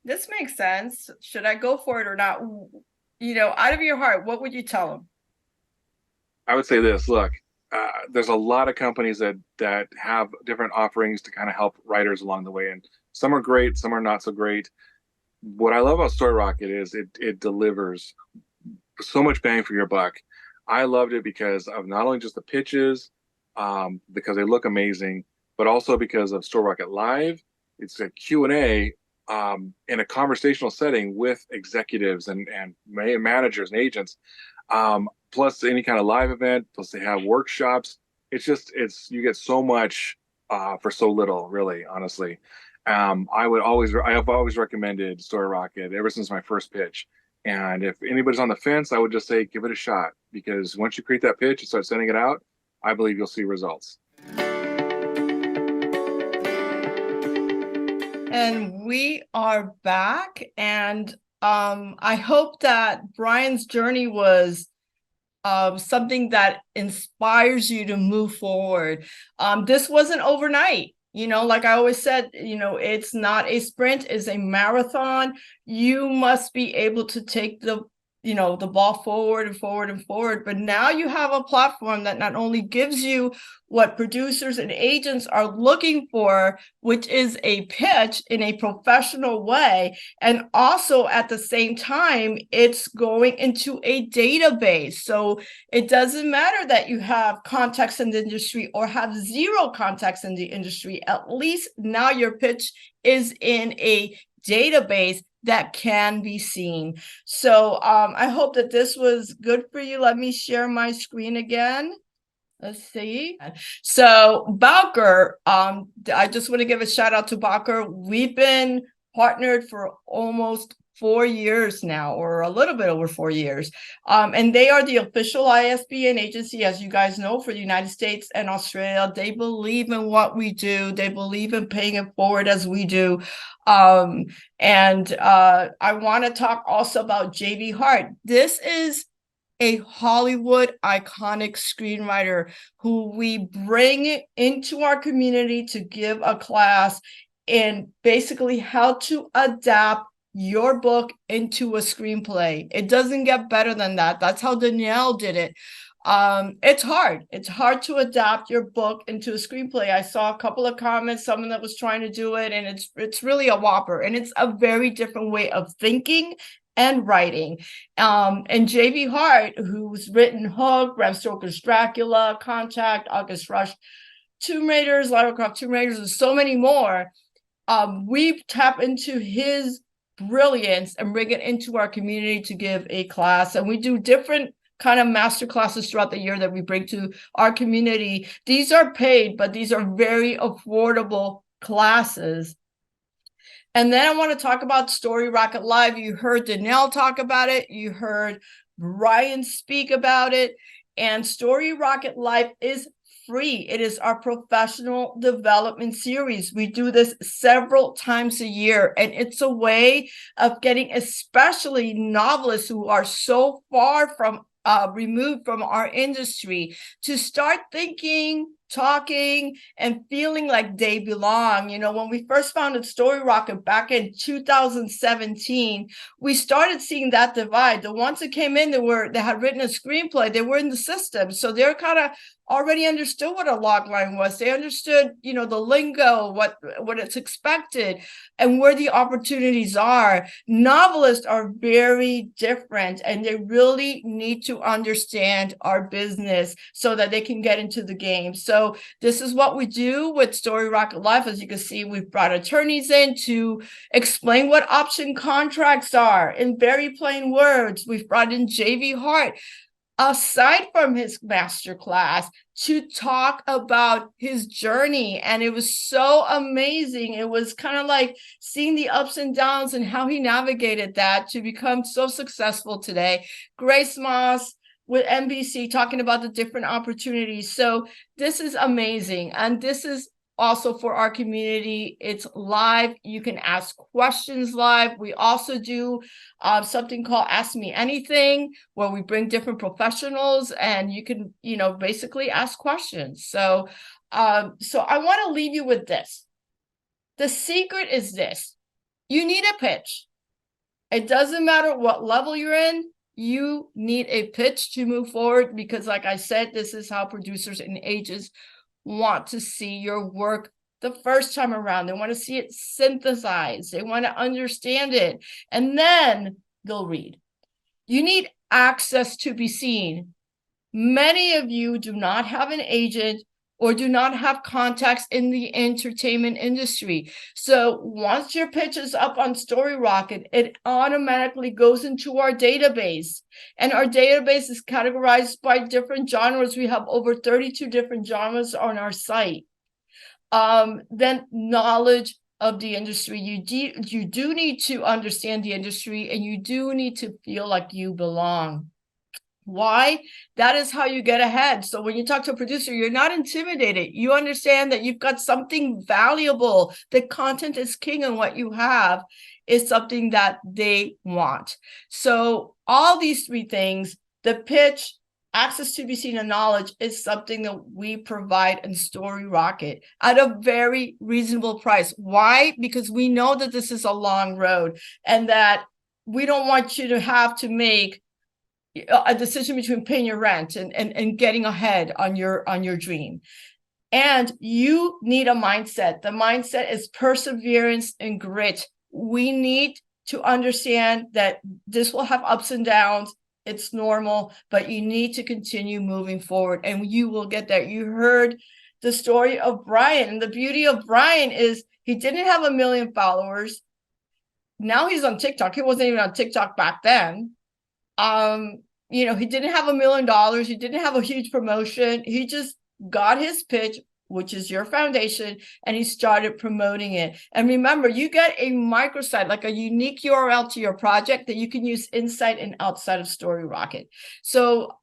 this makes sense. Should I go for it or not? Out of your heart, what would you tell them? I would say this: look, there's a lot of companies that have different offerings to kind of help writers along the way, and some are great, some are not so great. What I love about Storyrocket is it delivers so much bang for your buck. I loved it because of not only just the pitches, because they look amazing, but also because of Storyrocket Live. It's a Q&A in a conversational setting with executives and managers and agents, plus any kind of live event, plus they have workshops. You get so much for so little, really, honestly. I have always recommended Storyrocket ever since my first pitch. And if anybody's on the fence, I would just say give it a shot, because once you create that pitch and start sending it out, I believe you'll see results. And we are back, and I hope that Brian's journey was something that inspires you to move forward. This wasn't overnight. Like I always said, it's not a sprint, it's a marathon. You must be able to take the ball forward and forward and forward. But now you have a platform that not only gives you what producers and agents are looking for, which is a pitch in a professional way, and also at the same time, it's going into a database. So it doesn't matter that you have contacts in the industry or have zero contacts in the industry. At least now your pitch is in a database that can be seen. So I hope that this was good for you. Let me share my screen again. Let's see. So Bowker, I just want to give a shout out to Bowker. We've been partnered for almost 4 years now, or a little bit over 4 years. And they are the official ISBN agency, as you guys know, for the United States and Australia. They believe in what we do. They believe in paying it forward as we do. And I want to talk also about JB Hart. This is a Hollywood iconic screenwriter who we bring into our community to give a class in basically how to adapt your book into a screenplay. It doesn't get better than that. That's how Danielle did it. It's hard. It's hard to adapt your book into a screenplay. I saw a couple of comments, someone that was trying to do it, and it's really a whopper. And it's a very different way of thinking and writing. And J.B. Hart, who's written Hook, Bram Stoker's Dracula, Contact, August Rush, Tomb Raiders, Lara Croft Tomb Raiders, and so many more, we tap into his brilliance and bring it into our community to give a class. And we do different kind of master classes throughout the year that we bring to our community. These are paid, but these are very affordable classes. And then I want to talk about Storyrocket Live. You heard Danielle talk about it. You heard Ryan speak about it. And Storyrocket Live is free. It is our professional development series. We do this several times a year, and it's a way of getting especially novelists who are so far from removed from our industry to start thinking talking and feeling like they belong. You know, when we first founded Storyrocket back in 2017, we started seeing that divide. The ones that came in that had written a screenplay, they were in the system. So they're kind of already understood what a log line was. They understood, you know, the lingo, what it's expected, and where the opportunities are. Novelists are very different, and they really need to understand our business so that they can get into the game. So this is what we do with Storyrocket Live. As you can see, we've brought attorneys in to explain what option contracts are in very plain words. We've brought in JV Hart, aside from his masterclass, to talk about his journey. And it was so amazing. It was kind of like seeing the ups and downs and how he navigated that to become so successful today. Grace Moss with NBC talking about the different opportunities. So this is amazing. And this is also for our community. It's live. You can ask questions live. We also do something called Ask Me Anything, where we bring different professionals and you can, you know, basically ask questions. So I want to leave you with this. The secret is this: you need a pitch. It doesn't matter what level you're in. You need a pitch to move forward, because like I said, this is how producers and agents want to see your work the first time around. They want to see it synthesized. They want to understand it, and then they'll read. You need access to be seen. Many of you do not have an agent or do not have contacts in the entertainment industry. So once your pitch is up on Storyrocket, it automatically goes into our database. And our database is categorized by different genres. We have over 32 different genres on our site. Then knowledge of the industry. You do need to understand the industry, and you do need to feel like you belong. Why? That is how you get ahead. So when you talk to a producer, you're not intimidated. You understand that you've got something valuable. The content is king, and what you have is something that they want. So all these three things, the pitch, access to be seen, and knowledge, is something that we provide in Storyrocket at a very reasonable price. Why? Because we know that this is a long road, and that we don't want you to have to make a decision between paying your rent and getting ahead on your dream. And you need a mindset. The mindset is perseverance and grit. We need to understand that this will have ups and downs. It's normal, but you need to continue moving forward, and you will get there. You heard the story of Brian, and the beauty of Brian is he didn't have 1 million followers. Now he's on TikTok. He wasn't even on TikTok back then. You know, he didn't have $1 million. He didn't have a huge promotion. He just got his pitch, which is your foundation, and he started promoting it. And remember, you get a microsite, like a unique URL to your project that you can use inside and outside of Storyrocket. So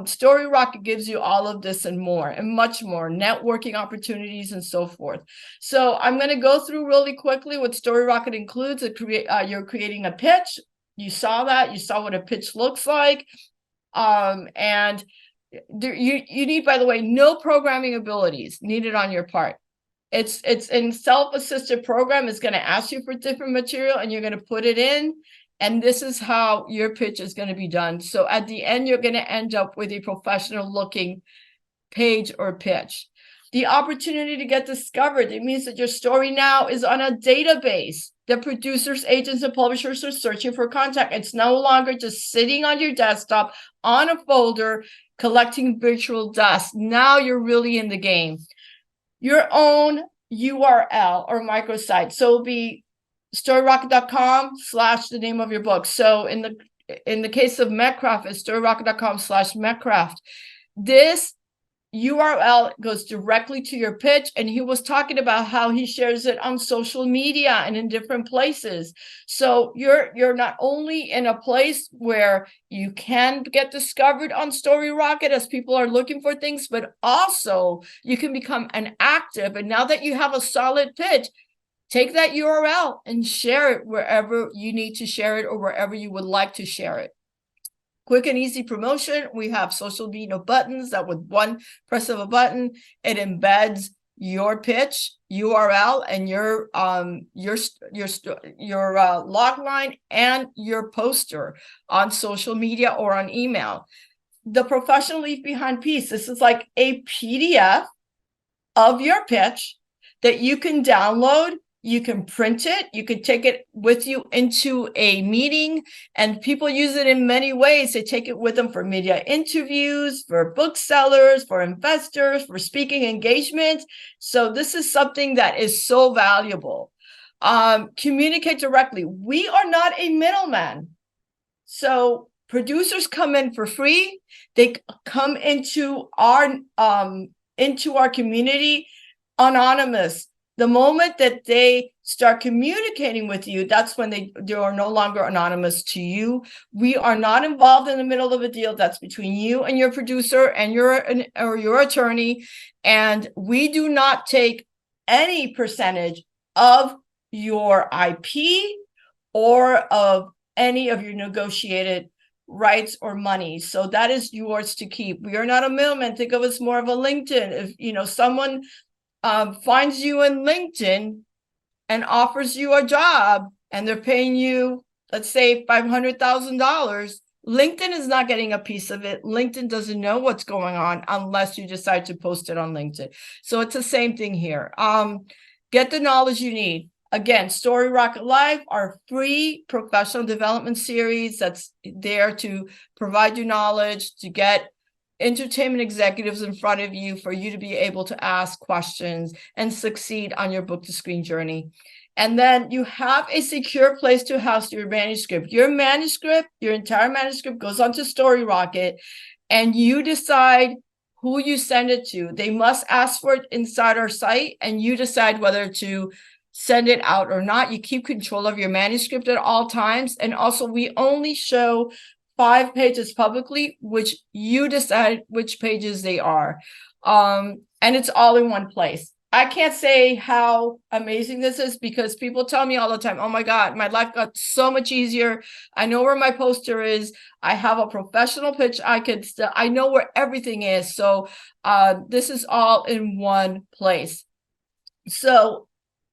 Storyrocket gives you all of this and more, and much more, networking opportunities and so forth. So I'm going to go through really quickly what Storyrocket includes. You're creating a pitch. You saw that. You saw what a pitch looks like. And you need, by the way, no programming abilities needed on your part. It's in self-assisted program. It's going to ask you for different material, and you're going to put it in. And this is how your pitch is going to be done. So at the end, you're going to end up with a professional looking page or pitch. The opportunity to get discovered. It means that your story now is on a database. The producers, agents, and publishers are searching for contact. It's no longer just sitting on your desktop on a folder collecting virtual dust. Now you're really in the game. Your own URL or microsite. So it'll be storyrocket.com / the name of your book. So in the case of Metcraft, it's storyrocket.com / Metcraft. This URL goes directly to your pitch, and he was talking about how he shares it on social media and in different places. So you're not only in a place where you can get discovered on Storyrocket as people are looking for things, but also you can become an active. And now that you have a solid pitch, take that URL and share it wherever you need to share it, or wherever you would like to share it. quick and easy promotion. We have social media buttons that with one press of a button, it embeds your pitch URL and your log line and your poster on social media or on email. The professional leave behind piece. This is like a PDF of your pitch that you can download. You can print it. You can take it with you into a meeting, and people use it in many ways. They take it with them for media interviews, for booksellers, for investors, for speaking engagements. So this is something that is so valuable. Communicate directly. We are not a middleman. So producers come in for free. They come into our community anonymous. The moment that they start communicating with you, that's when they are no longer anonymous to you. We are not involved in the middle of a deal. That's between you and your producer and your attorney. And we do not take any percentage of your IP or of any of your negotiated rights or money. So that is yours to keep. We are not a middleman. Think of us more of a LinkedIn. If someone finds you in LinkedIn and offers you a job and they're paying you, let's say $500,000, LinkedIn is not getting a piece of it. LinkedIn doesn't know what's going on unless you decide to post it on LinkedIn. So it's the same thing here. Get the knowledge you need. Again, Storyrocket Live, our free professional development series that's there to provide you knowledge, to get entertainment executives in front of you for you to be able to ask questions and succeed on your book to screen journey. And then you have a secure place to house your manuscript. Your entire manuscript goes onto Storyrocket, and you decide who you send it to. They must ask for it inside our site, and you decide whether to send it out or not. You keep control of your manuscript at all times. And also, we only show 5 pages publicly, which you decide which pages they are. And it's all in one place. I can't say how amazing this is because people tell me all the time, oh my God, my life got so much easier. I know where my poster is. I have a professional pitch. I know where everything is. So this is all in one place. So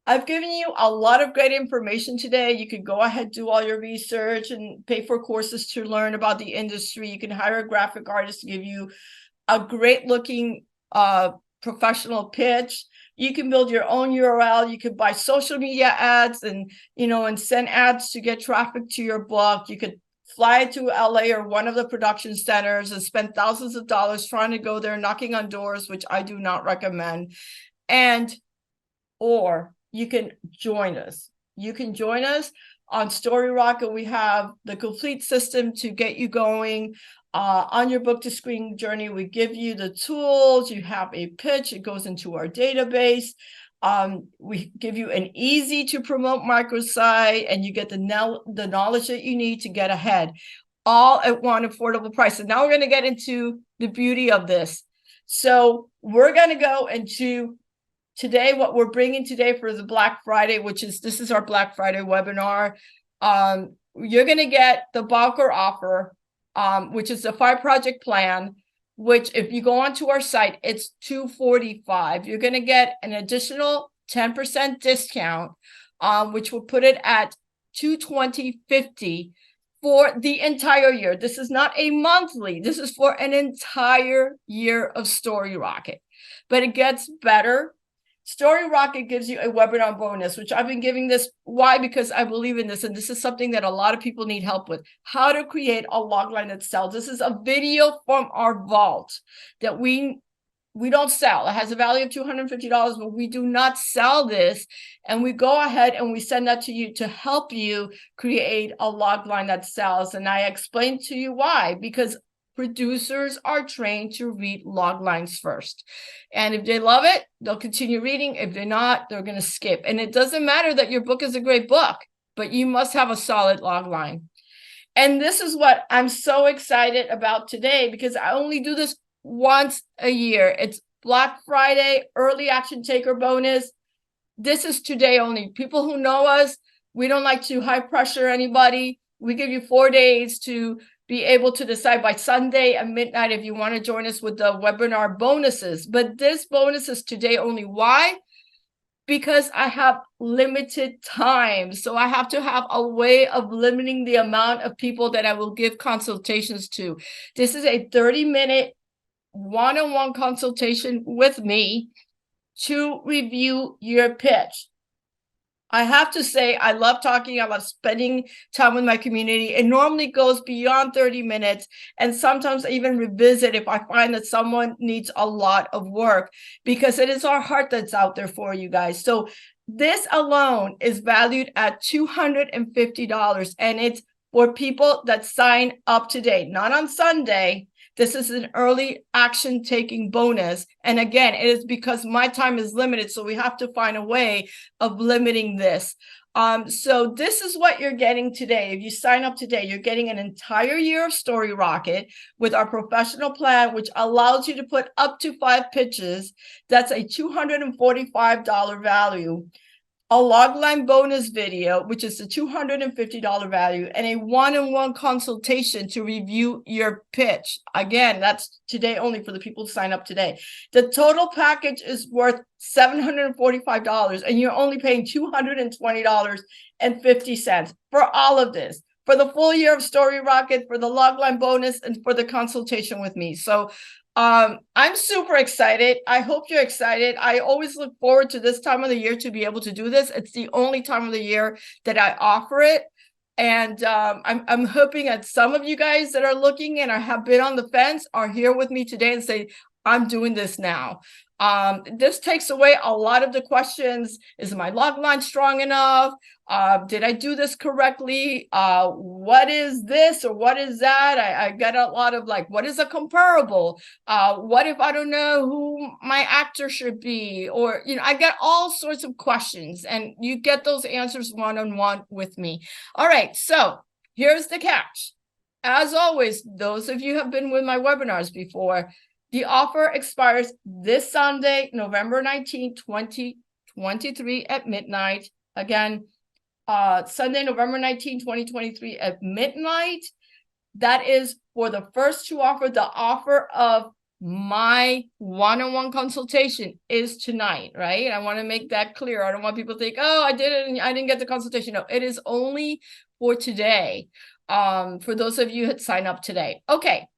I've given you a lot of great information today. You can go ahead, do all your research and pay for courses to learn about the industry. You can hire a graphic artist to give you a great looking professional pitch. You can build your own URL. You could buy social media ads and send ads to get traffic to your book. You could fly to LA or one of the production centers and spend thousands of dollars trying to go there, knocking on doors, which I do not recommend. Or you can join us. You can join us on Storyrocket. We have the complete system to get you going on your book to screen journey. We give you the tools. You have a pitch. It goes into our database. We give you an easy to promote microsite, and you get the knowledge that you need to get ahead, all at one affordable price. And now we're going to get into the beauty of this. So we're going to go into today, what we're bringing today for the Black Friday, this is our Black Friday webinar. You're going to get the Bowker offer, which is the 5-project plan, which if you go onto our site, it's $245. You're going to get an additional 10% discount, which will put it at $220.50 for the entire year. This is not a monthly. This is for an entire year of Storyrocket. But it gets better. Storyrocket gives you a webinar bonus, which I've been giving this. Why? Because I believe in this. And this is something that a lot of people need help with. How to create a logline that sells. This is a video from our vault that we don't sell. It has a value of $250, but we do not sell this. And we go ahead and we send that to you to help you create a logline that sells. And I explained to you why, because producers are trained to read log lines first. And if they love it, they'll continue reading. If they're not, they're going to skip. And it doesn't matter that your book is a great book, but you must have a solid log line. And this is what I'm so excited about today, because I only do this once a year. It's Black Friday, early action taker bonus. This is today only. People who know us, we don't like to high pressure anybody. We give you 4 days to be able to decide by Sunday at midnight if you want to join us with the webinar bonuses. But this bonus is today only. Why? Because I have limited time. So I have to have a way of limiting the amount of people that I will give consultations to. This is a 30-minute one-on-one consultation with me to review your pitch. I have to say, I love talking. I love spending time with my community. It normally goes beyond 30 minutes. And sometimes I even revisit if I find that someone needs a lot of work, because it is our heart that's out there for you guys. So this alone is valued at $250. And it's for people that sign up today, not on Sunday. This is an early action taking bonus. And again, it is because my time is limited. So we have to find a way of limiting this. So this is what you're getting today. If you sign up today, you're getting an entire year of Storyrocket with our professional plan, which allows you to put up to 5 pitches. That's a $245 value. A logline bonus video, which is a $250 value, and a one-on-one consultation to review your pitch. Again, that's today only for the people who sign up today. The total package is worth $745, and you're only paying $220.50 for all of this, for the full year of Storyrocket, for the logline bonus, and for the consultation with me. So I'm super excited. I hope you're excited. I always look forward to this time of the year to be able to do this. It's the only time of the year that I offer it. And I'm hoping that some of you guys that are looking and have been on the fence are here with me today and say, I'm doing this now. This takes away a lot of the questions. Is my logline strong enough? Did I do this correctly? What is this or what is that? I get a lot of like, what is a comparable? What if I don't know who my actor should be? Or, I get all sorts of questions, and you get those answers one-on-one with me. All right, so here's the catch. As always, those of you who have been with my webinars before, the offer expires this Sunday, November 19, 2023 at midnight. Again, Sunday, November 19, 2023 at midnight. That is for the first to offer. The offer of my one-on-one consultation is tonight, right? I want to make that clear. I don't want people to think, oh, I didn't get the consultation. No, it is only for today. For those of you that sign up today. Okay.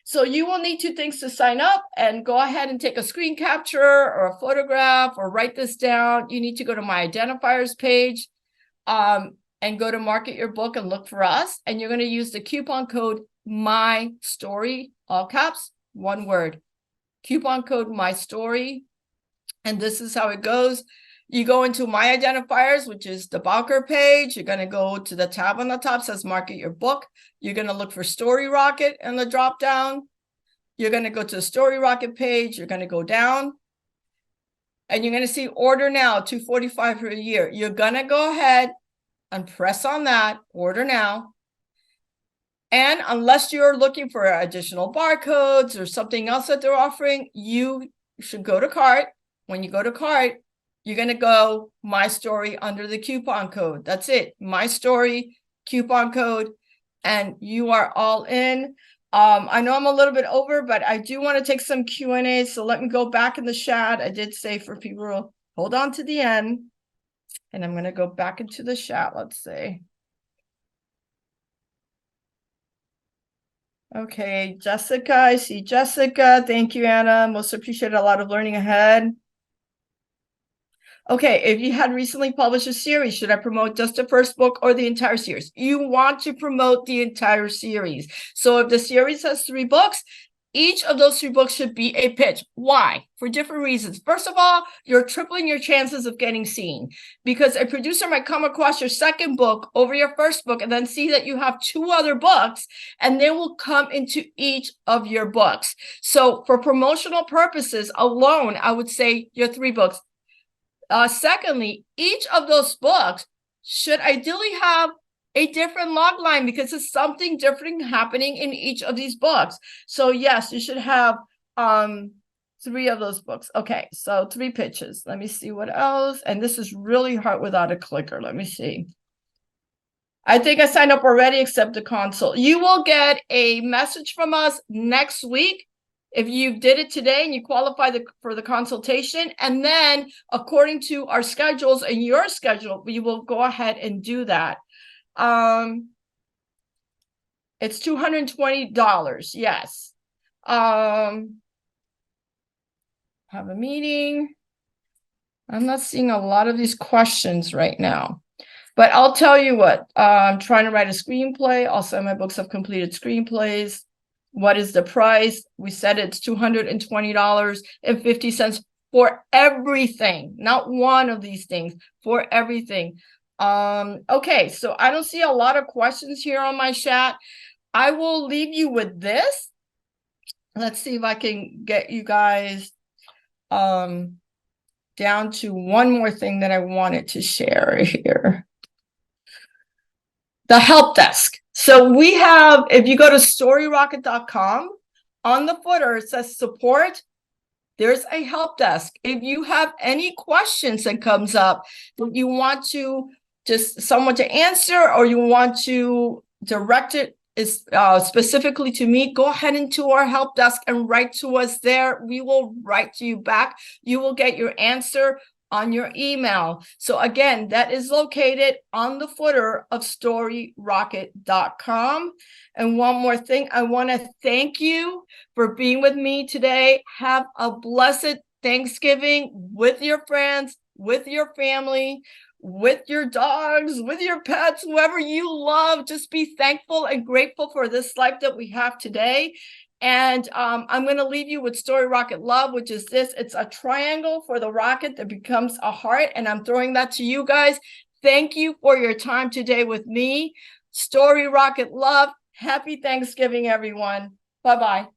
So you will need 2 things to sign up, and go ahead and take a screen capture or a photograph or write this down. You need to go to my identifiers page and go to market your book and look for us. And you're going to use the coupon code MYSTORY, all caps, one word, coupon code MYSTORY. And this is how it goes. You go into my identifiers, which is the Bowker page. You're going to go to the tab on the top, says market your book. You're going to look for Storyrocket in the drop down. You're going to go to the Storyrocket page. You're going to go down, and you're going to see order now, $245 for a year. You're going to go ahead and press on that, order now. And unless you're looking for additional barcodes or something else that they're offering, you should go to cart. When you go to cart, you're going to go My Story under the coupon code. That's it. My Story, coupon code, and you are all in. I know I'm a little bit over, but I do want to take some Q&A. So let me go back in the chat. I did say for people to hold on to the end. And I'm going to go back into the chat. Let's see. Okay, Jessica. I see Jessica. Thank you, Anna. Most appreciate a lot of learning ahead. Okay, if you had recently published a series, should I promote just the first book or the entire series? You want to promote the entire series. So if the series has 3 books, each of those 3 books should be a pitch. Why? For different reasons. First of all, you're tripling your chances of getting seen, because a producer might come across your second book over your first book and then see that you have 2 other books, and they will come into each of your books. So for promotional purposes alone, I would say your 3 books. Secondly, each of those books should ideally have a different log line, because it's something different happening in each of these books. So yes, you should have 3 of those books. Okay, so 3 pitches. Let me see what else. And this is really hard without a clicker. Let me see. I think I signed up already, except the consult. You will get a message from us next week if you did it today and you qualify for the consultation. And then according to our schedules and your schedule, we will go ahead and do that. It's $220. Yes. Have a meeting. I'm not seeing a lot of these questions right now, but I'll tell you what, I'm trying to write a screenplay. Also, my books have completed screenplays. What is the price? We said it's $220.50 for everything, not one of these things, for everything. Okay, so I don't see a lot of questions here on my chat. I will leave you with this. Let's see if I can get you guys down to one more thing that I wanted to share here. The help desk. So we have, if you go to storyrocket.com, on the footer, it says support. There's a help desk. If you have any questions that comes up that you want to just someone to answer, or you want to direct it is specifically to me, go ahead into our help desk and write to us there. We will write to you back. You will get your answer on your email. So again, that is located on the footer of storyrocket.com. And one more thing, I want to thank you for being with me today. Have a blessed Thanksgiving with your friends, with your family, with your dogs, with your pets, whoever you love. Just be thankful and grateful for this life that we have today. And I'm going to leave you with Story Rocket Love, which is this. It's a triangle for the rocket that becomes a heart. And I'm throwing that to you guys. Thank you for your time today with me. Story Rocket Love. Happy Thanksgiving, everyone. Bye-bye.